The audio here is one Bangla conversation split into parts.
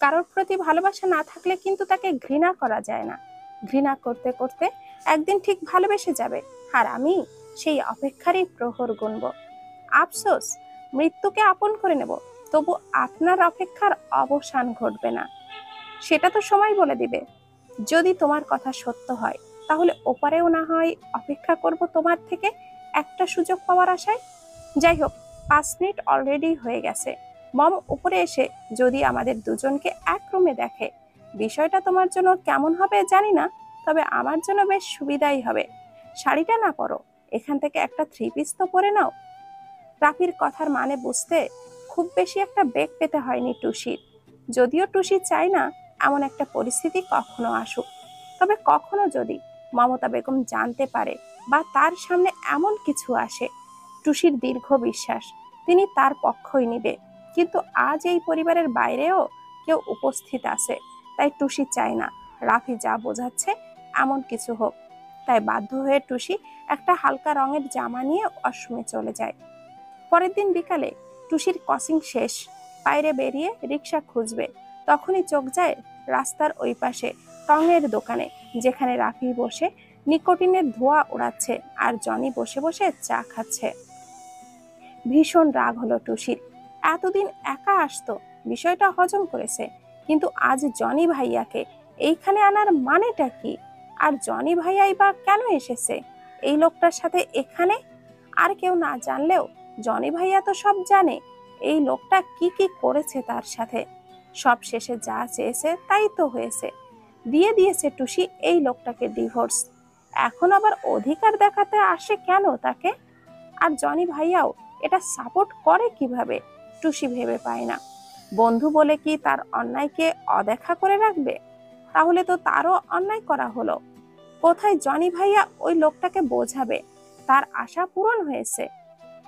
কারোর প্রতি ভালোবাসা না থাকলে কিন্তু তাকে ঘৃণা করা যায় না। ঘৃণা করতে করতে একদিন ঠিক ভালোবেসে যাবে, আর আমি সেই অপেক্ষারই প্রহর গুনব। আফসোস, মৃত্যুকে আপন করে নেব, তবু আপনার অপেক্ষার অবসান ঘটবে না। সেটা তো সময় বলে দিবে। যদি তোমার কথা সত্য হয়, তাহলে ওপারেও না হয় অপেক্ষা করব তোমার থেকে একটা সুযোগ পাওয়ার আশায়। যাই হোক, 5 মিনিট অলরেডি হয়ে গেছে। মম উপরে এসে যদি আমাদের দুজনকে এক রুমে দেখে, বিষয়টা তোমার জন্য কেমন হবে জানি না, তবে আমার জন্য বেশ সুবিধাই হবে। শাড়িটা না পরো, এখান থেকে একটা 3 পিস তো পরে নাও। রাফির কথার মানে বুঝতে খুব বেশি একটা বেগ পেতে হয়নি টুসির। যদিও টুসি চায় না এমন একটা পরিস্থিতি কখনো আসুক, তবে কখনো যদি মমতা বেগম জানতে পারে বা তার সামনে এমন কিছু আসে, টুসির দীর্ঘ বিশ্বাস তিনি তার পক্ষই নিবে। কিন্তু আজ এই পরিবারের বাইরেও কেউ উপস্থিত আছে, তাই টুসি চায় না রাফি যা বোঝাচ্ছে এমন কিছু হোক। তাই বাধ্য হয়ে টুসি একটা হালকা রঙের জামা নিয়ে ওয়াশরুমে চলে যায়। পরের দিন বিকালে টুসির কোচিং শেষ, বাইরে বেরিয়ে রিক্সা খুঁজবে, তখনই চোখ যায় রাস্তার ওই পাশে টঙের দোকানে, যেখানে রাফি বসে নিকোটিনের ধোঁয়া উড়াচ্ছে আর জনি বসে বসে চা খাচ্ছে। ভীষণ রাগ হলো টুসির। এতদিন একা আসতো, বিষয়টা হজম করেছে, কিন্তু আজ জনি ভাইয়াকে এইখানে আনার মানেটা কি? আর জনি ভাইয়াই বা কেন এসেছে এই লোকটার সাথে এখানে? আর কেউ না জানলেও জনি ভাইয়া তো সব জানে, এই লোকটা কি কি করেছে তার সাথে। সব শেষে যা চেয়েছে তাই তো হয়েছে, দিয়ে দিয়েছে টুসি এই লোকটাকে ডিভোর্স। এখন আবার অধিকার দেখাতে আসে কেন তাকে? আর জনি ভাইয়াও এটা সাপোর্ট করে কিভাবে টুসি ভেবে পায় না। বন্ধু বলে কি তার অন্যায়কে অদেখা করে রাখবে? তাহলে তো তারও অন্যায় করা হলো। কোথায় জনি ভাইয়া ওই লোকটাকে বোঝাবে তার আশা পূরণ হয়েছে,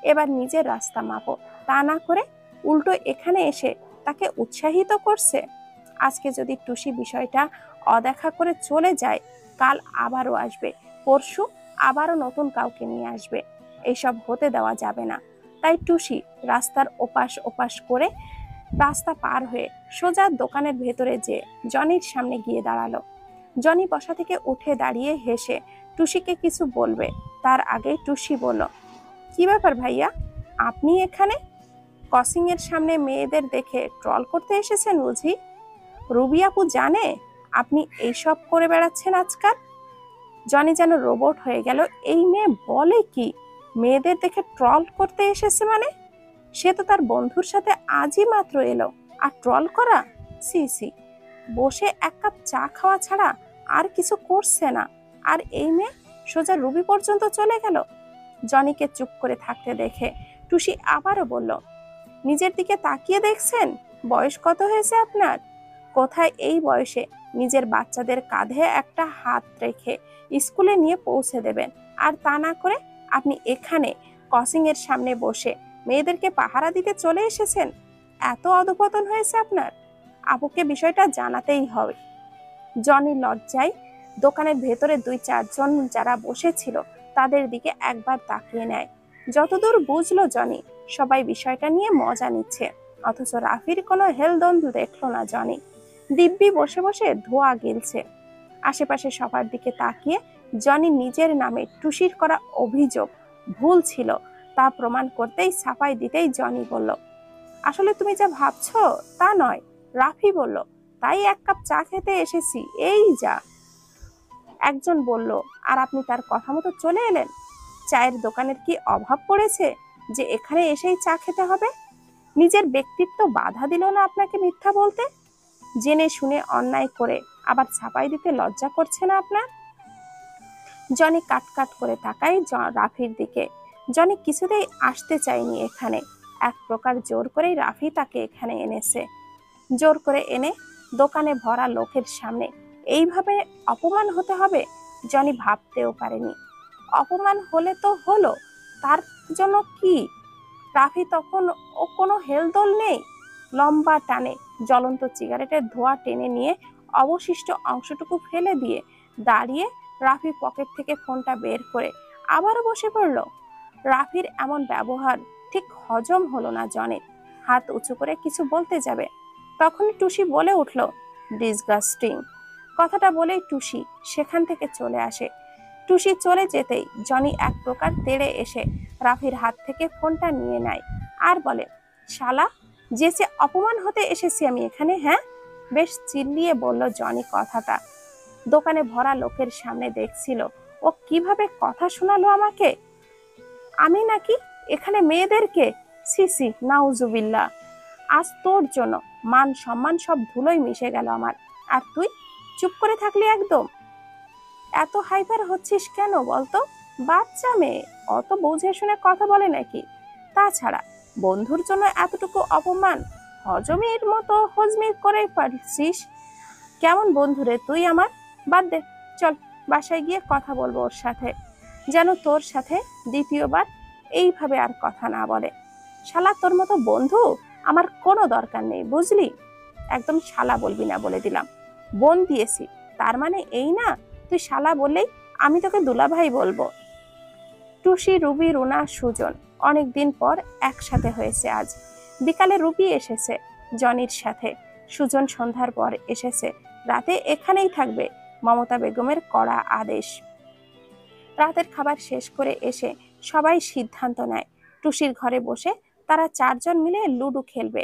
এবার নিজের রাস্তা মাপো, তা না করে উল্টো এখানে এসে তাকে উৎসাহিত করছে। আজকে যদি টুসি বিষয়টা অদেখা করে চলে যায়, কাল আবারও আসবে, পরশু আবারও নতুন কাউকে নিয়ে আসবে। এইসব হতে দেওয়া যাবে না। তাই টুসি রাস্তার ওপাশ ওপাশ করে রাস্তা পার হয়ে সোজা দোকানের ভেতরে যেয়ে জনির সামনে গিয়ে দাঁড়ালো। জনি বসা থেকে উঠে দাঁড়িয়ে হেসে টুসিকে কিছু বলবে, তার আগেই টুসি বলল, কি ব্যাপার ভাইয়া, আপনি এখানে? ক্রসিং এর সামনে মেয়েদের দেখে ট্রল করতে এসেছেন বুঝি? রুবি আপু জানে আপনি এইসব করে বেড়াচ্ছেন আজকাল? জনি যেন রোবট হয়ে গেল। এই মেয়ে বলে কি, মেয়েদের দেখে ট্রল করতে এসেছে মানে? সে তো তার বন্ধুর সাথে আজই মাত্র এলো, আর ট্রল করা? সি সি, বসে এক কাপ চা খাওয়া ছাড়া আর কিছু করছে না, আর এই মেয়ে সোজা রুবি পর্যন্ত চলে গেল। জনিকে চুপ করে থাকতে দেখে টুসি আবারও বলল, নিজের দিকে তাকিয়ে দেখছেন? বয়স কত হয়েছে আপনার? কোথায় এই বয়সে নিজের বাচ্চাদের কাঁধে একটা হাত রেখে স্কুলে নিয়ে পৌঁছে দেবেন, আর তা না করে আপনি এখানে ক্রসিং এর সামনে বসে মেয়েদেরকে পাহারা দিতে চলে এসেছেন? এত অধপতন হয়েছে আপনার? আপুকে বিষয়টা জানাতেই হবে। জনি লজ্জায় দোকানের ভেতরে 2-4 জন যারা বসেছিল তাদের দিকে একবার তাকিয়ে নেয়। যতদূর বুঝলো জনি, সবাই বিষয়টা নিয়ে মজা নিচ্ছে, অথচ রাফির কোনো হেলদোল দেখলো না জনি। দিব্যি বসে বসে ধোঁয়া গিলছে। আশেপাশে সবার দিকে তাকিয়ে জনি নিজের নামে টুসির করা অভিযোগ ভুল ছিল তা প্রমাণ করতেই সাফাই দিতেই জনি বলল, আসলে তুমি যা ভাবছো তা নয়। রাফি বলল, তাই এক কাপ চা খেতে এসেছি, এই যা। একজন বলল, আর আপনি তার কথা মতো চলে এলেন? চায়ের দোকানের কি অভাব পড়েছে যে এখানে এসেই চা খেতে হবে? নিজের ব্যক্তিত্ব বাধা দিল না আপনাকে মিথ্যা বলতে? জেনে শুনে অন্যায় করে আবার ছাপাই দিতে লজ্জা করছে না আপনার? জনি কাট কাট করে তাকায় রাফির দিকে। জনি কিছুতেই আসতে চায়নি এখানে, এক প্রকার জোর করেই রাফি তাকে এখানে এনেছে। জোর করে এনে দোকানে ভরা লোকের সামনে এইভাবে অপমান হতে হবে জনি ভাবতেও পারেনি। অপমান হলে তো হলো, তার জন্য কি? রাফি তখন ও কোনো হেলদোল নেই। লম্বা টানে জ্বলন্ত সিগারেটের ধোঁয়া টেনে নিয়ে অবশিষ্ট অংশটুকু ফেলে দিয়ে দাঁড়িয়ে রাফি পকেট থেকে ফোনটা বের করে আবারও বসে পড়ল। রাফির এমন ব্যবহার ঠিক হজম হলো না জনের। হাত উঁচু করে কিছু বলতে যাবে, তখনই টুসি বলে উঠল, ডিসগাস্টিং। কথাটা বলেই টুসি সেখান থেকে চলে আসে। টুসি চলে যেতেই জনি এক প্রকার তেড়ে এসে রাফির হাত থেকে ফোনটা নিয়ে নেয় আর বলে, শালা, যেচে অপমান হতে এসেছি আমি এখানে, হ্যাঁ? বেশ চিল্লিয়ে বলল জনি কথাটা। দোকানে ভরা লোকের সামনে দেখছিল ও কিভাবে কথা শোনালো আমাকে। আমি নাকি এখানে মেয়েদেরকে? সিসি নাউজুবিল্লাহ। আজ তোর জন্য মান সম্মান সব ধুলোয় মিশে গেল আমার। আর তুই চুপ করে থাকলি একদম। এত হাইপার হচ্ছিস কেন বলতো? বাচ্চা মেয়ে, অত বুঝে শুনে কথা বলে নাকি? তাছাড়া বন্ধুর জন্য এতটুকু অপমান হজমির মতো হজমি করে পারছিস? কেমন বন্ধু রে তুই আমার? বাদ দে, চল বাসায় গিয়ে কথা বলবো ওর সাথে, যেন তোর সাথে দ্বিতীয়বার এইভাবে আর কথা না বলে। শালা, তোর মতো বন্ধু আমার কোনো দরকার নেই, বুঝলি? একদম শালা বলবি না বলে দিলাম। বোন দিয়েছি, তার মানে এই না তুই শালা বললেই আমি তোকে দুলাভাই বলবো। টুসি, রুবি, রুনা, সুজন অনেকদিন পর একসাথে হয়েছে আজ। বিকালে রুবি এসেছে জনির সাথে, সুজন সন্ধ্যার পর এসেছে। রাতে এখানেই থাকবে, মমতা বেগমের কড়া আদেশ। রাতের খাবার শেষ করে এসে সবাই সিদ্ধান্ত নেয় টুসির ঘরে বসে তারা চারজন মিলে লুডো খেলবে।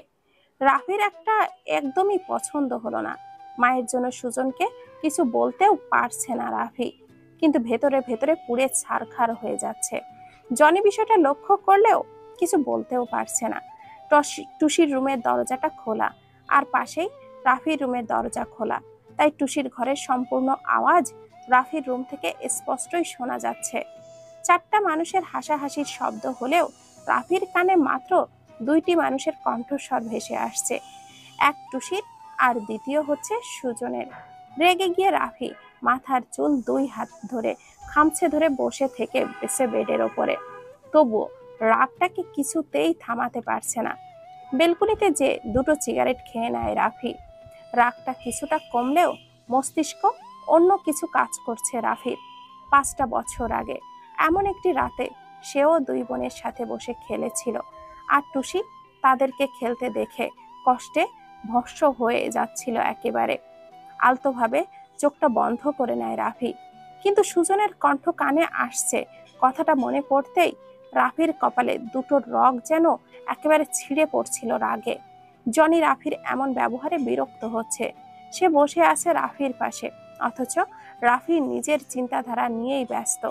রাফির একটা একদমই পছন্দ হলো না। মায়ের জন্য সুজনকে কিছু বলতেও পারছে না রাফি, কিন্তু ভেতরে ভেতরে পুড়ে ছারখার হয়ে যাচ্ছে। জনি বিষয়টা লক্ষ্য করলেও কিছু বলতেও পারছে না। টুসির রুমের দরজাটা খোলা, আর পাশেই রাফির রুমের দরজা খোলা, তাই টুসির ঘরের সম্পূর্ণ আওয়াজ রাফির রুম থেকে স্পষ্টই শোনা যাচ্ছে। চারটা মানুষের হাসাহাসির শব্দ হলেও রাফির কানে মাত্র দুইটি মানুষের কণ্ঠস্বর ভেসে আসছে, এক টুসির আর দ্বিতীয় হচ্ছে সুজনের। রেগে গিয়ে রাফি মাথার চুল দুই হাত ধরে খামছে ধরে বসে থেকে বেসে বেডের ওপরে। তবুও রাগটাকে কিছুতেই থামাতে পারছে না। বেলকুনিতে যে দুটো সিগারেট খেয়ে নেয় রাফি। রাগটা কিছুটা কমলেও মস্তিষ্ক অন্য কিছু কাজ করছে রাফির। 5টা বছর আগে এমন একটি রাতে সেও দুই বোনের সাথে বসে খেলেছিল, আর টুসি তাদেরকে খেলতে দেখে কষ্টে ভস্ম হয়ে যাচ্ছিল একেবারে। আলতোভাবে চোখটা বন্ধ করে নেয় রাফি, কিন্তু সুজনের কণ্ঠ কানে আসছে। কথাটা মনে পড়তেই রাফির কপালে দুটো রগ যেন একেবারে ছিঁড়ে পড়ছিল রাগে। জনি রাফির এমন ব্যবহারে বিরক্ত হচ্ছে। সে বসে আছে রাফির পাশে, অথচ রাফি নিজের চিন্তাধারা নিয়েই ব্যস্ত।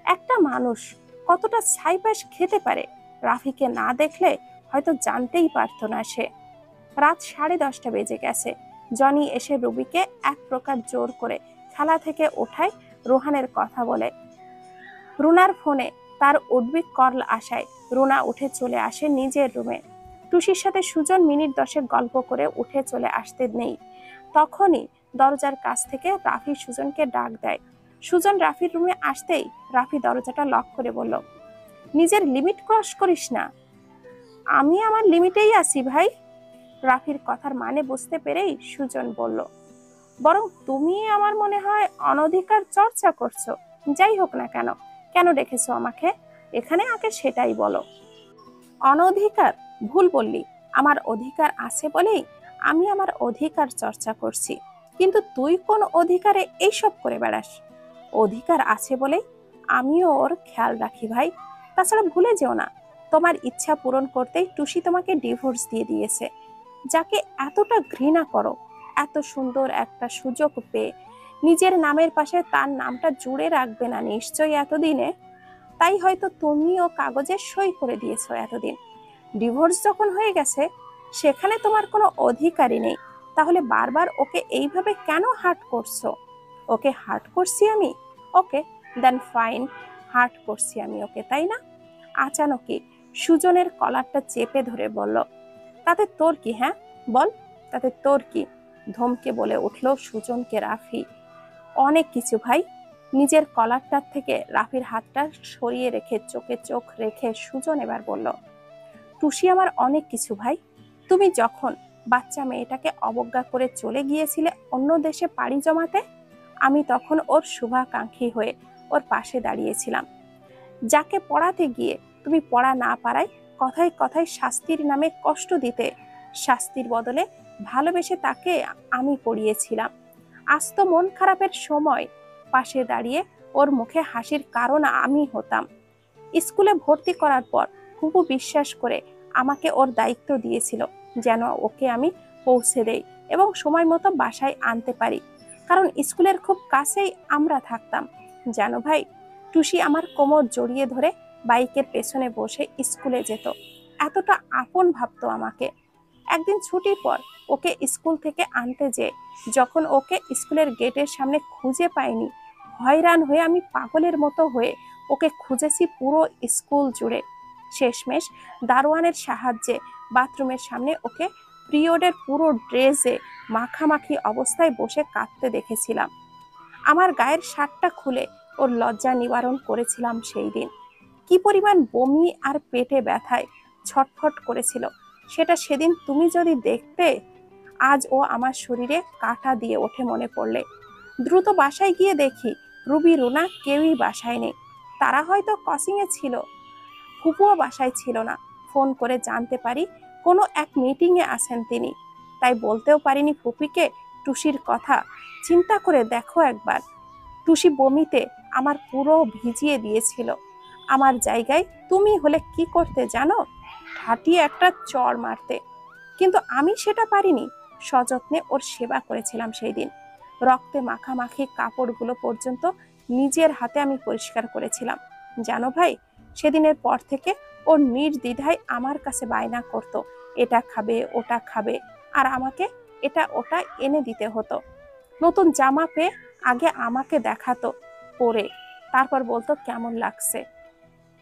একটা মানুষ কতটা ছাইপাশ খেতে পারে রাফিকে না দেখলে হয়তো জানতেই পারত না সে। রাত 10:30 বেজে গেছে। জনি এসে রুবিকে এক প্রকার জোর করে খেলা থেকে ওঠায় রোহানের কথা বলে। রুনার ফোনে তার উদ্বিগ কল আসায় রুনা উঠে চলে আসে নিজের রুমে। টুসির সাথে সুজন মিনিট 10 গল্প করে উঠে চলে আসতে নেই, তখনই দরজার কাছ থেকে রাফি সুজনকে ডাক দেয়। সুজন রাফির রুমে আসতেই রাফি দরজাটা লক করে বলল, নিজের লিমিট ক্রস করিস না। আমি আমার লিমিটেই আছি ভাই। রাফির কথার মানে বুঝতে পেরেই সুজন বলল, বরং তুমি আমার মনে হয় অনধিকার চর্চা করছো। যাই হোক না কেন, কেন রেখেছো আমাকে এখানে, আগে সেটাই বলো। অনধিকার? ভুল বললি। আমার অধিকার আছে বলেই আমি আমার অধিকার চর্চা করছি, কিন্তু তুই কোন অধিকারে এইসব করে বেড়াস? অধিকার আছে বলেই আমিও ওর খেয়াল রাখি ভাই। তাছাড়া ভুলে যেও না, তোমার ইচ্ছা পূরণ করতেই টুসি তোমাকে ডিভোর্স দিয়ে দিয়েছে। যাকে এতটা ঘৃণা করো, এত সুন্দর একটা সুযোগ পেয়ে নিজের নামের পাশে তার নামটা জুড়ে রাখবে না নিশ্চয়ই এতদিনে? তাই হয়তো তুমিও কাগজে সই করে দিয়েছো এতদিন। ডিভোর্স যখন হয়ে গেছে সেখানে তোমার কোনো অধিকারই নেই, তাহলে বারবার ওকে এইভাবে কেন হার্ট করছো? ওকে হার্ট করছি আমি? ওকে, দেন ফাইন, হার্ট করছি আমি ওকে, তাই না? আচানকই সুজনের কলারটা চেপে ধরে বলল, তাতে তোর কি? হ্যাঁ বল, তাতে তোর কি? ধমকে বলে উঠল সুজনকে রাফি। অনেক কিছু ভাই। নিজের কলারটার থেকে রাফির হাতটা সরিয়ে রেখে চোখে চোখ রেখে সুজন এবার বলল, টুসি আমার অনেক কিছু ভাই। তুমি যখন বাচ্চা মেয়েটাকে অবজ্ঞা করে চলে গিয়েছিলে অন্য দেশে পাড়ি জমাতে, আমি তখন ওর শুভাকাঙ্ক্ষী হয়ে ওর পাশে দাঁড়িয়েছিলাম। যাকে পড়াতে গিয়ে তুমি পড়া না পারায় কথায় কথায় শাস্তির নামে কষ্ট দিতে, শাস্তির বদলে ভালোবেসে তাকে আমি পড়িয়েছিলাম। আজ তো মন খারাপের সময় পাশে দাঁড়িয়ে ওর মুখে হাসির কারণ আমি হতাম। স্কুলে ভর্তি করার পর ফুপু বিশ্বাস করে আমাকে ওর দায়িত্ব দিয়েছিল যেন ওকে আমি পৌঁছে দেই এবং সময় মতো বাসায় আনতে পারি, কারণ স্কুলের খুব কাছেই আমরা থাকতাম। জানো ভাই, টুসি আমার কোমর জড়িয়ে ধরে বাইকের পেছনে বসে স্কুলে যেত, এতটা আপন ভাবতো আমাকে। একদিন ছুটির পর ওকে স্কুল থেকে আনতে যেয়ে যখন ওকে স্কুলের গেটের সামনে খুঁজে পাইনি, হয়রান হয়ে আমি পাগলের মতো হয়ে ওকে খুঁজেছি পুরো স্কুল জুড়ে। শেষমেশ দারোয়ানের সাহায্যে বাথরুমের সামনে ওকে পিরিয়ডের পুরো ড্রেসে মাখামাখি অবস্থায় বসে কাঁদতে দেখেছিলাম। আমার গায়ের শার্টটা খুলে ওর লজ্জা নিবারণ করেছিলাম সেই দিন। কি পরিমাণ বমি আর পেটে ব্যথায় ছটফট করেছিল সেটা সেদিন তুমি যদি দেখতে। আজ ও আমার শরীরে কাঁটা দিয়ে ওঠে মনে পড়লে। দ্রুত বাসায় গিয়ে দেখি রুবি রুনা কেউই বাসায় নেই। তারা হয়তো ক্রসিংয়ে ছিল, ফুপুও বাসায় ছিল না। ফোন করে জানতে পারি কোনো এক মিটিংয়ে আছেন তিনি, তাই বলতেও পারিনি ফুপিকে টুসির কথা। চিন্তা করে দেখো একবার, টুসি বমিতে আমার পুরো ভিজিয়ে দিয়েছিল। আমার জায়গায় তুমি হলে কি করতে জানো? ঠাটিয়ে একটা চড় মারতে। কিন্তু আমি সেটা পারিনি। সযত্নে ওর সেবা করেছিলাম সেই দিন। রক্তে মাখামাখি কাপড়গুলো পর্যন্ত নিজের হাতে আমি পরিষ্কার করেছিলাম। জানো ভাই, সেদিনের পর থেকে ও নির্দ্বিধায় আমার কাছে বায়না করতো, এটা খাবে ওটা খাবে, আর আমাকে এটা ওটা এনে দিতে হতো। নতুন জামা পেয়ে আগে আমাকে দেখাতো পরে, তারপর বলতো কেমন লাগছে।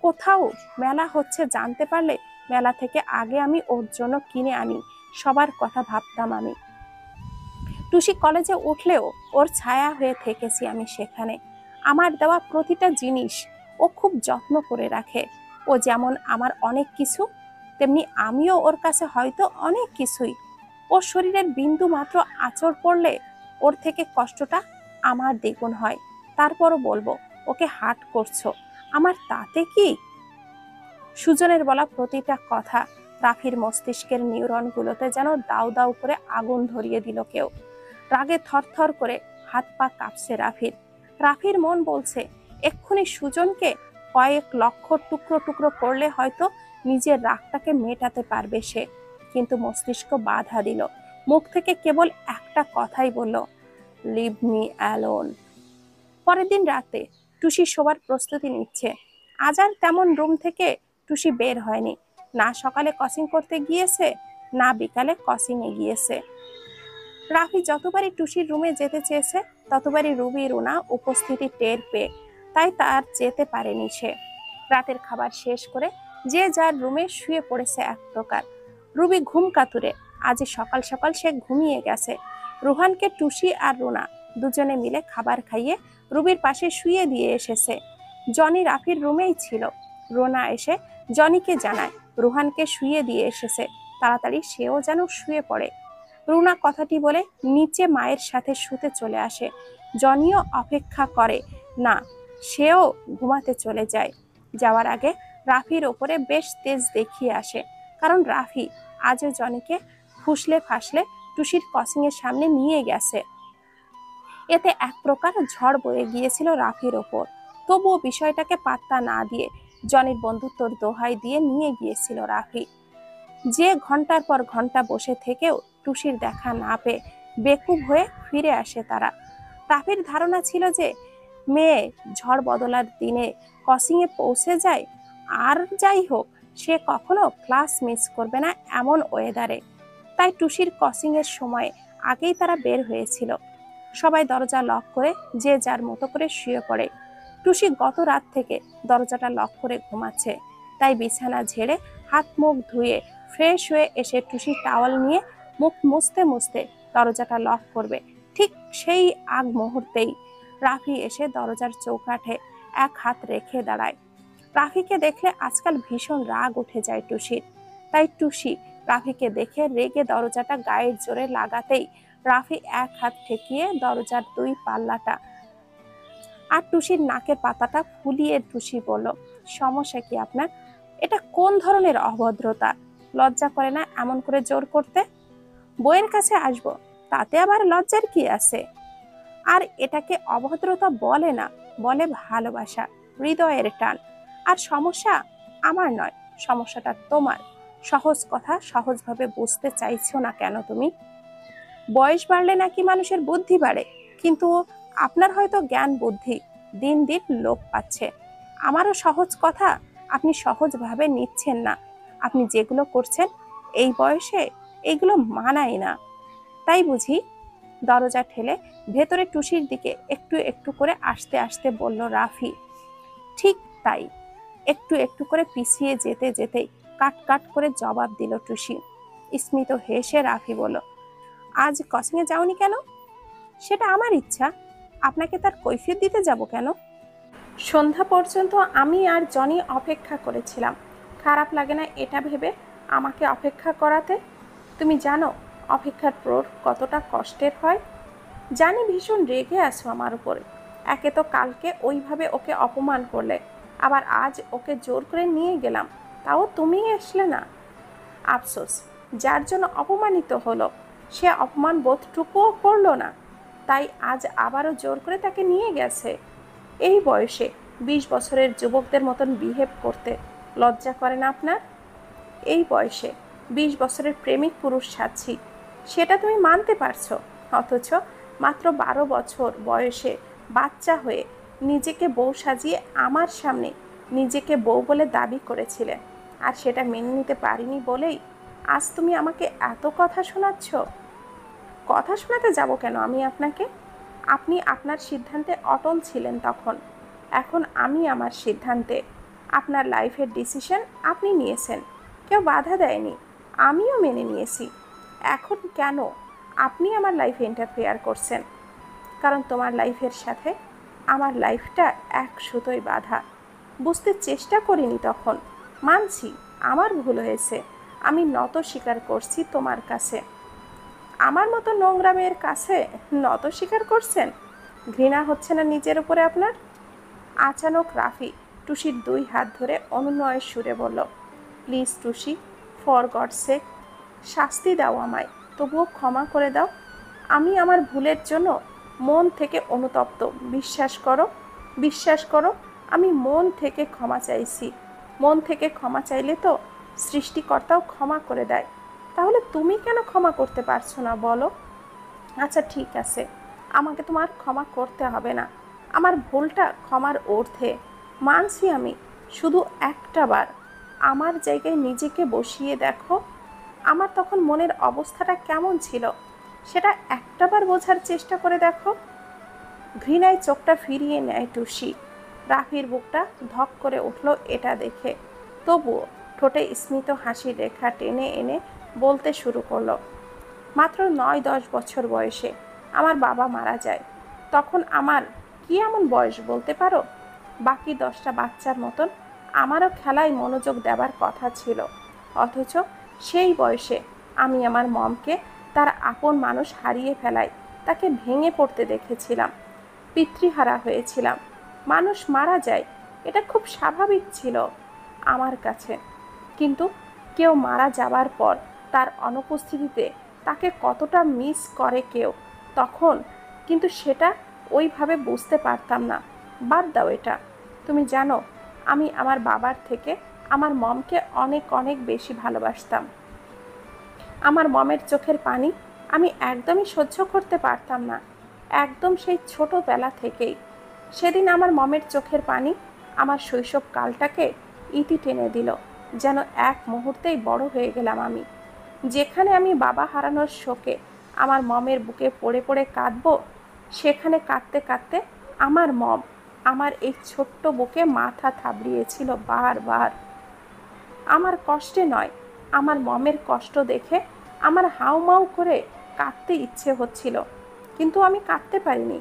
কোথাও মেলা হচ্ছে জানতে পারলে মেলা থেকে আগে আমি ওর জন্য কিনে আনি, সবার কথা ভাবতাম আমি। টুসি কলেজে উঠলেও ওর ছায়া হয়ে থেকেছি আমি সেখানে। আমার দেওয়া প্রতিটা জিনিস ও খুব যত্ন করে রাখে। ও যেমন আমার অনেক কিছু, তেমনি আমিও ওর কাছে হয়তো অনেক কিছুই। ওর শরীরের বিন্দু মাত্র আঁচড় পড়লে ওর থেকে কষ্টটা আমার দ্বিগুণ হয়। তারপরও বলবো ওকে হার্ট করছো, আমার তাতে কি? সুজনের বলা প্রতিটা কথা রাফির মস্তিষ্কের নিউরনগুলোতে যেন দাউ দাউ করে আগুন ধরিয়ে দিল কেউ। রাগে থরথর করে হাত পা কাঁপছে রাফির। রাফির মন বলছে এক্ষুনি সুজনকে কয়েক লক্ষ টুকরো টুকরো করলে হয়তো নিজের রাগটাকে মেটাতে পারবে সে, কিন্তু মস্তিষ্ক বাধা দিল। মুখ থেকে কেবল একটা কথাই বলল, লিভ মি অ্যালোন। পরের দিন রাতে টুসি শোবার প্রস্তুতি নিচ্ছে। আজ আর তেমন রুম থেকে টুসি বের হয়নি। না সকালে ক্রসিং করতে গিয়েছে, না বিকালে ক্রসিং এ গিয়েছে। রাফি যতবারই টুসির রুমে যেতে চেয়েছে ততবারই রুবি রুনা উপস্থিতি টের পেয়ে তাই তার যেতে পারেনি সে। রাতের খাবার শেষ করে যে যার রুমে শুয়ে পড়েছে এক প্রকার। রুবি ঘুম কাতুরে। আজ সকাল সকাল সে ঘুমিয়ে গেছে। রুহানকে টুসি আর রুনা দুজনে মিলে খাবার খাইয়ে রুবির পাশে শুয়ে দিয়ে এসেছে। জনি রাফির রুমেই ছিল। রুনা এসে জনিকে জানায় রুহানকে শুয়ে দিয়ে এসেছে, তাড়াতাড়ি সেও যেন শুয়ে পড়ে। রুনা কথাটি বলে নিচে মায়ের সাথে শুতে চলে আসে। জনিও অপেক্ষা করে না, সেও ঘুমাতে চলে যায়। যাওয়ার আগে রাফির ওপরে বেশ তেজ দেখিয়ে আসে, কারণ রাফি আজও জনিকে ফুসলে ফাসলে টুসির ক্রসিং এর সামনে নিয়ে গেছে। এতে এক প্রকার ঝড় বয়ে গিয়েছিল রাফির ওপর। তবুও বিষয়টাকে পাত্তা না দিয়ে জনির বন্ধুত্বর দোহাই দিয়ে নিয়ে গিয়েছিল রাফি। যে ঘন্টার পর ঘন্টা বসে থেকেও টুসির দেখা না পেয়ে বেকুব হয়ে ফিরে আসে তারা। রাফির ধারণা ছিল যে মেয়ে ঝড় বদলার দিনে ক্রসিং এ পৌঁছে যায়, আর যাই হোক সে কখনো ক্লাস মিস করবে না এমন ওয়েদারে। তাই টুসির ক্রসিং এর সময় আগেই তারা বের হয়েছিল। সবাই দরজা লক করে যে যার মতো করে শুয়ে পড়ে। টুসি গত রাত থেকে দরজাটা লক করে ঘুমাচ্ছে, তাই বিছানা ঝেড়ে হাত মুখ ধুয়ে ফ্রেশ হয়ে এসে টুসি টাওয়াল নিয়ে মুখ মুছতে মুছতে দরজাটা লক করবে। ঠিক সেই আগ মুহূর্তেই রাফি এসে দরজার চৌকাঠে এক হাত রেখে দাঁড়ায়। রাফিকে দেখলে আজকাল ভীষণ রাগ উঠে যায় টুসির। তাই টুসি রাফিকে দেখে রেগে দরজাটা গায়ের জোরে লাগাতেই রাফি এক হাত ঠেকিয়ে দরজার দুই পাল্লাটা আর টুসির নাকের পাতাটা ফুলিয়ে টুসি বলল, সমস্যা কি আপনার? এটা কোন ধরনের অভদ্রতা? লজ্জা করে না এমন করে জোর করতে? বইয়ের কাছে আসবো, তাতে আবার লজ্জার কি আছে? আর এটাকে অভদ্রতা বলে না, বলে ভালোবাসা, হৃদয়ের টান। আর সমস্যা আমার নয়, সমস্যাটা তোমার। সহজ কথা সহজভাবে বুঝতে চাইছো না কেন তুমি? বয়স বাড়লে নাকি মানুষের বুদ্ধি বাড়ে, কিন্তু আপনার হয়তো জ্ঞান বুদ্ধি দিন দিন লোপ পাচ্ছে। আমারও সহজ কথা আপনি সহজভাবে নিচ্ছেন না। আপনি যেগুলো করছেন এই বয়সে এইগুলো মানায় না, তাই বুঝি? দরজা ঠেলে ভেতরে টুসির দিকে একটু একটু করে আস্তে আস্তে বলল রাফি। ঠিক তাই। একটু একটু করে পিছিয়ে যেতে যেতেই কাট কাট করে জবাব দিল টুসি। স্মিত হেসে রাফি বলল, আজ কোচিংয়ে যাওনি কেন? সেটা আমার ইচ্ছা, আপনাকে তার কৈফিয়ত দিতে যাব কেন? সন্ধ্যা পর্যন্ত আমি আর জনি অপেক্ষা করেছিলাম। খারাপ লাগে না এটা ভেবে আমাকে অপেক্ষা করাতে? তুমি জানো অপেক্ষার প্রহর কতটা কষ্টের হয়? জানি ভীষণ রেগে আছো আমার উপরে। একে তো কালকে ওইভাবে ওকে অপমান করলে, আবার আজ ওকে জোর করে নিয়ে গেলাম, তাও তুমি আসলে না। আফসোস, যার জন্য অপমানিত হলো সে অপমান বোধটুকুও করলো না, তাই আজ আবারও জোর করে তাকে নিয়ে গেছে। এই বয়সে 20 বছরের যুবকদের মতন বিহেভ করতে লজ্জা করে না আপনার? এই বয়সে 20 বছরের প্রেমিক পুরুষ সাচ্ছি, সেটা তুমি মানতে পারছো, অথচ মাত্র 12 বছর বয়সে বাচ্চা হয়ে নিজেকে বউ সাজিয়ে আমার সামনে নিজেকে বউ বলে দাবি করেছিলে, আর সেটা মেনে নিতে পারিনি বলেই আজ তুমি আমাকে এত কথা শোনাচ্ছ। কথা শোনাতে যাব কেন আমি আপনাকে? আপনি আপনার সিদ্ধান্তে অটল ছিলেন তখন, এখন আমি আমার সিদ্ধান্তে। আপনার লাইফের ডিসিশন আপনি নিয়েছেন, কেউ বাধা দেয়নি, আমিও মেনে নিয়েছি। এখন কেন আপনি আমার লাইফে ইন্টারফেয়ার করছেন? কারণ তোমার লাইফের সাথে আমার লাইফটা এক সুতোয় বাঁধা। বুঝতে চেষ্টা করিনি তখন, মানছি আমার ভুল হয়েছে, আমি নত স্বীকার করছি তোমার কাছে। আমার মতো নোংরা মেয়ের কাছে নত স্বীকার করছেন? ঘৃণা হচ্ছে না নিজের উপরে আপনার? আচানক রাফি টুসির 2 হাত ধরে অনুনয়ের সুরে বলল, please Tusi, for God sake, শাস্তি দাও আমায়, তবুও ক্ষমা করে দাও। আমি আমার ভুলের জন্য মন থেকে অনুতপ্ত, বিশ্বাস করো, বিশ্বাস করো, আমি মন থেকে ক্ষমা চাইছি। মন থেকে ক্ষমা চাইলে তো সৃষ্টিকর্তাও ক্ষমা করে দেয়, তাহলে তুমি কেন ক্ষমা করতে পারছো না বলো? আচ্ছা ঠিক আছে, আমাকে তোমার ক্ষমা করতে হবে না, আমার ভুলটা ক্ষমার ঊর্ধ্বে, মানছি আমি। শুধু একটা বার আমার জায়গায় নিজেকে বসিয়ে দেখো, আমার তখন মনের অবস্থাটা কেমন ছিল সেটা একটাবার বোঝার চেষ্টা করে দেখো। ঘৃণায় চোখটা ফিরিয়ে নেয় টুসি। রাফির বুকটা ধক করে উঠল এটা দেখে, তবুও ঠোঁটে স্মিত হাসির রেখা টেনে এনে বলতে শুরু করলো, মাত্র 9-10 বছর বয়সে আমার বাবা মারা যায়। তখন আমার কি এমন বয়স বলতে পারো? বাকি 10টা বাচ্চার মতন আমারও খেলায় মনোযোগ দেবার কথা ছিল, অথচ সেই বয়সে আমি আমার মমকে তার আপন মানুষ হারিয়ে ফেলায় তাকে ভেঙে পড়তে দেখেছিলাম, পিতৃহারা হয়েছিলাম। মানুষ মারা যায়, এটা খুব স্বাভাবিক ছিল আমার কাছে, কিন্তু কেউ মারা যাবার পর তার অনুপস্থিতিতে তাকে কতটা মিস করে কেউ তখন, কিন্তু সেটা ওইভাবে বুঝতে পারতাম না। বাদ দাও এটা। তুমি জানো আমি আমার বাবার থেকে আমার মমকে অনেক অনেক বেশি ভালোবাসতাম। আমার মমের চোখের পানি আমি একদমই সহ্য করতে পারতাম না, একদম সেই ছোটবেলা থেকেই। সেদিন আমার মমের চোখের পানি আমার শৈশব কালটাকে ইতি টেনে দিল, যেন এক মুহূর্তেই বড় হয়ে গেলাম আমি। যেখানে আমি বাবা হারানোর শোকে আমার মমের বুকে পড়ে পড়ে কাঁদবো, সেখানে কাঁদতে কাঁদতে আমার মম আমার এই ছোট্ট বুকে মাথা থাবড়িয়েছিল বারবার। আমার কষ্টে নয়, আমার মমের কষ্ট দেখে আমার হাউমাউ করে কাঁদতে ইচ্ছে হচ্ছিল, কিন্তু আমি কাঁদতে পারিনি।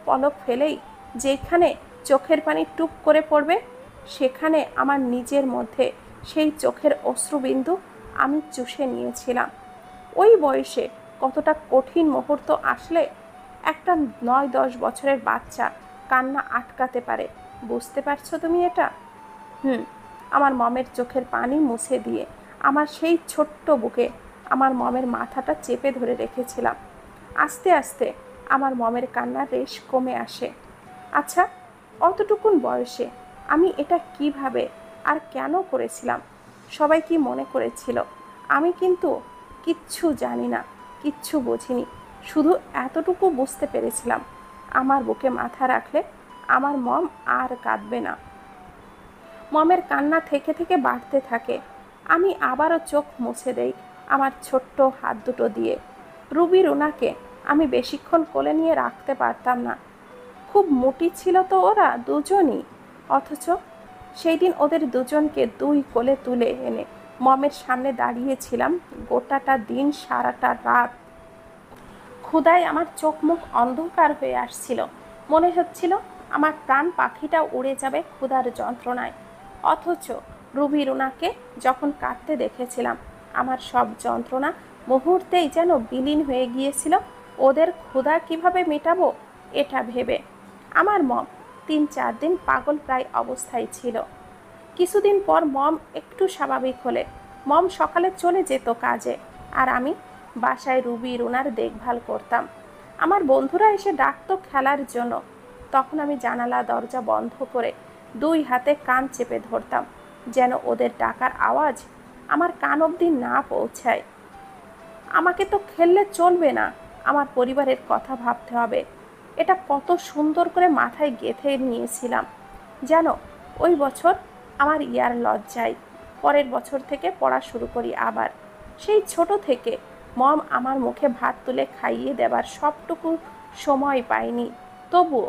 পলক ফেলেই যেখানে চোখের পানি টুপ করে পড়বে, সেখানে আমার নিজের মধ্যে সেই চোখের অশ্রুবিন্দু আমি চুষে নিয়েছিলাম। ওই বয়সে কতটা কঠিন মুহূর্ত আসলে একটা 9-10 বছরের বাচ্চা কান্না আটকাতে পারে, বুঝতে পারছো তুমি এটা? আমার মমের চোখের পানি মুছে দিয়ে আমার সেই ছোট্ট বুকে আমার মমের মাথাটা চেপে ধরে রেখেছিলাম। আস্তে আস্তে আমার মমের কান্নার রেশ কমে আসে। আচ্ছা, অতটুকুন বয়সে আমি এটা কিভাবে আর কেন করেছিলাম? সবাই কি মনে করেছিল? আমি কিন্তু কিচ্ছু জানি না, কিচ্ছু বুঝিনি। শুধু এতটুকু বুঝতে পেরেছিলাম, আমার বুকে মাথা রাখলে আমার মম আর কাঁদবে না। মমের কান্না থেকে থেকে বাড়তে থাকে। আমি আবারও চোখ মুছে দেই আমার ছোট্ট হাত দুটো দিয়ে। রুবি রুনাকে আমি বেশিক্ষণ কোলে নিয়ে রাখতে পারতাম না। খুব মোটি ছিল তো ওরা দুজনই, অথচ সেই দিন ওদের দুজনকে দুই কোলে তুলে এনে মমের সামনে দাঁড়িয়েছিলাম গোটাটা দিন, সারাটা রাত। ক্ষুধায় আমার চোখ মুখ অন্ধকার হয়ে আসছিল। মনে হচ্ছিল আমার প্রাণ পাখিটা উড়ে যাবে ক্ষুধার যন্ত্রণায়। অথচ রুবি রুনাকে যখন কাঁদতে দেখেছিলাম, আমার সব যন্ত্রণা মুহূর্তেই যেন বিলীন হয়ে গিয়েছিল ওদের ক্ষুধা কিভাবে মেটাবো এটা ভেবে। আমার মম 3-4 দিন পাগল প্রায় অবস্থায় ছিল। কিছুদিন পর মম একটু স্বাভাবিক হলে মম সকালে চলে যেত কাজে, আর আমি বাসায় রুবি রুনার দেখভাল করতাম। আমার বন্ধুরা এসে ডাকতো খেলার জন্য, তখন আমি জানালা দরজা বন্ধ করে দুই হাতে কান চেপে ধরতাম, যেন ওদের ডাকার আওয়াজ আমার কান অবধি না পৌঁছায়। আমাকে তো খেললে চলবে না, আমার পরিবারের কথা ভাবতে হবে। এটা কত সুন্দর করে মাথায় গেঁথে নিয়েছিলাম। যেন ওই বছর আমার ইয়ার লজ্জায় পরের বছর থেকে পড়া শুরু করি আবার। সেই ছোট থেকে মম আমার মুখে ভাত তুলে খাইয়ে দেবার সবটুকু সময় পাইনি, তবুও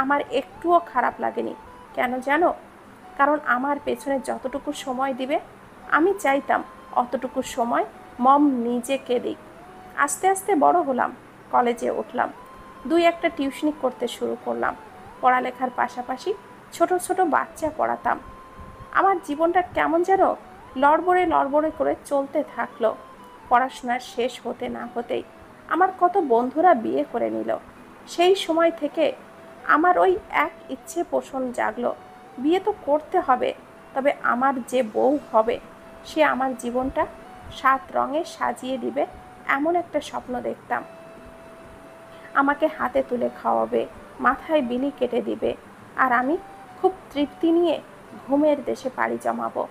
আমার একটুও খারাপ লাগেনি। কেন জানো? কারণ আমার পেছনে যতটুকু সময় দিবে আমি চাইতাম অতটুকু সময় মম নিজেকে দিক। আস্তে আস্তে বড় হলাম, কলেজে উঠলাম, 2-1টা টিউশনি করতে শুরু করলাম। পড়ালেখার পাশাপাশি ছোট ছোট বাচ্চা পড়াতাম। আমার জীবনটা কেমন যেন লড়বড়ে লড়বড়ে করে চলতে থাকলো। পড়াশোনার শেষ হতে না হতেই আমার কত বন্ধুরা বিয়ে করে নিল। সেই সময় থেকে আমার ওই এক ইচ্ছে পোষণ জাগলো, বিয়ে তো করতে হবে, তবে আমার যে বউ হবে সে আমার জীবনটা 7 রঙে সাজিয়ে দিবে এমন একটা স্বপ্ন দেখতাম। আমাকে হাতে তুলে খাওয়াবে, মাথায় বিলি কেটে দিবে, আর আমি খুব তৃপ্তি নিয়ে ঘুমের দেশে পাড়ি জমাবো।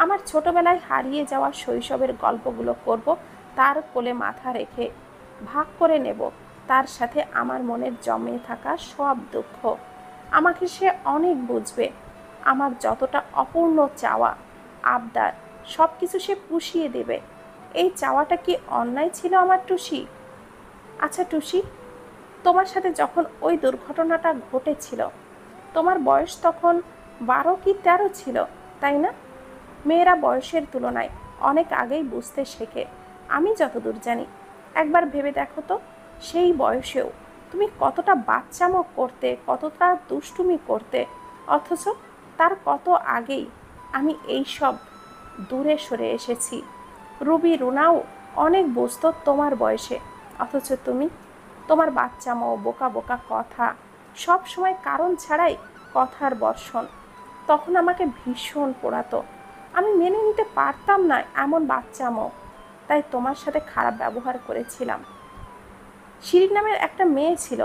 আমার ছোটবেলায় হারিয়ে যাওয়া শৈশবের গল্পগুলো করব তার কোলে মাথা রেখে, ভাগ করে নেব তার সাথে আমার মনের জমে থাকা সব দুঃখ। আমাকে সে অনেক বুঝবে। আমার যতটা অপূর্ণ চাওয়া, আবদার, সব কিছু সে পুষিয়ে দেবে। এই চাওয়াটা কি অন্যায় ছিল আমার টুসি? আচ্ছা টুসি, তোমার সাথে যখন ওই দুর্ঘটনাটা ঘটেছিল তোমার বয়স তখন 12 কি 13 ছিল, তাই না? মেয়েরা বয়সের তুলনায় অনেক আগেই বুঝতে শেখে, আমি যতদূর জানি। একবার ভেবে দেখো তো, সেই বয়সেও তুমি কতটা বাচ্চামো করতে, কতটা দুষ্টুমি করতে, অথচ তার কত আগেই আমি এই সব দূরে সরে এসেছি। রুবি রুনাও অনেক বুঝতো তোমার বয়সে, অথচ তুমি তোমার বাচ্চামো, বোকা বোকা কথা, সব সময় কারণ ছাড়াই কথার বর্ষণ, তখন আমাকে ভীষণ পোড়াতো। আমি মেনে নিতে পারতাম না এমন বাচ্চামো, তাই তোমার সাথে খারাপ ব্যবহার করেছিলাম। শিরিন নামের একটা মেয়ে ছিল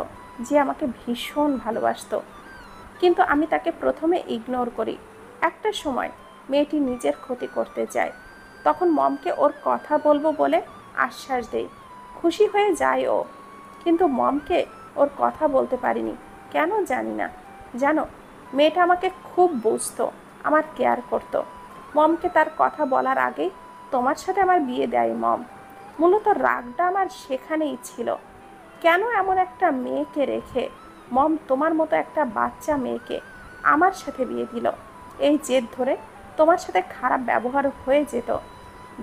যে আমাকে ভীষণ ভালোবাসতো, কিন্তু আমি তাকে প্রথমে ইগনোর করি। একটা সময় মেয়েটি নিজের ক্ষতি করতে যায়, তখন মমকে ওর কথা বলবো বলে আশ্বাস দেই। খুশি হয়ে যায় ও, কিন্তু মমকে ওর কথা বলতে পারিনি, কেন জানি না। জানো, মেয়েটা আমাকে খুব বুঝতো, আমার কেয়ার করতো। মমকে তার কথা বলার আগেই তোমার সাথে আমার বিয়ে দেয় মম। মূলত রাগটা আমার সেখানেই ছিল। কেন এমন একটা মেয়েকে রেখে মম তোমার মতো একটা বাচ্চা মেয়েকে আমার সাথে বিয়ে দিল? এই জেদ ধরে তোমার সাথে খারাপ ব্যবহার হয়ে যেত।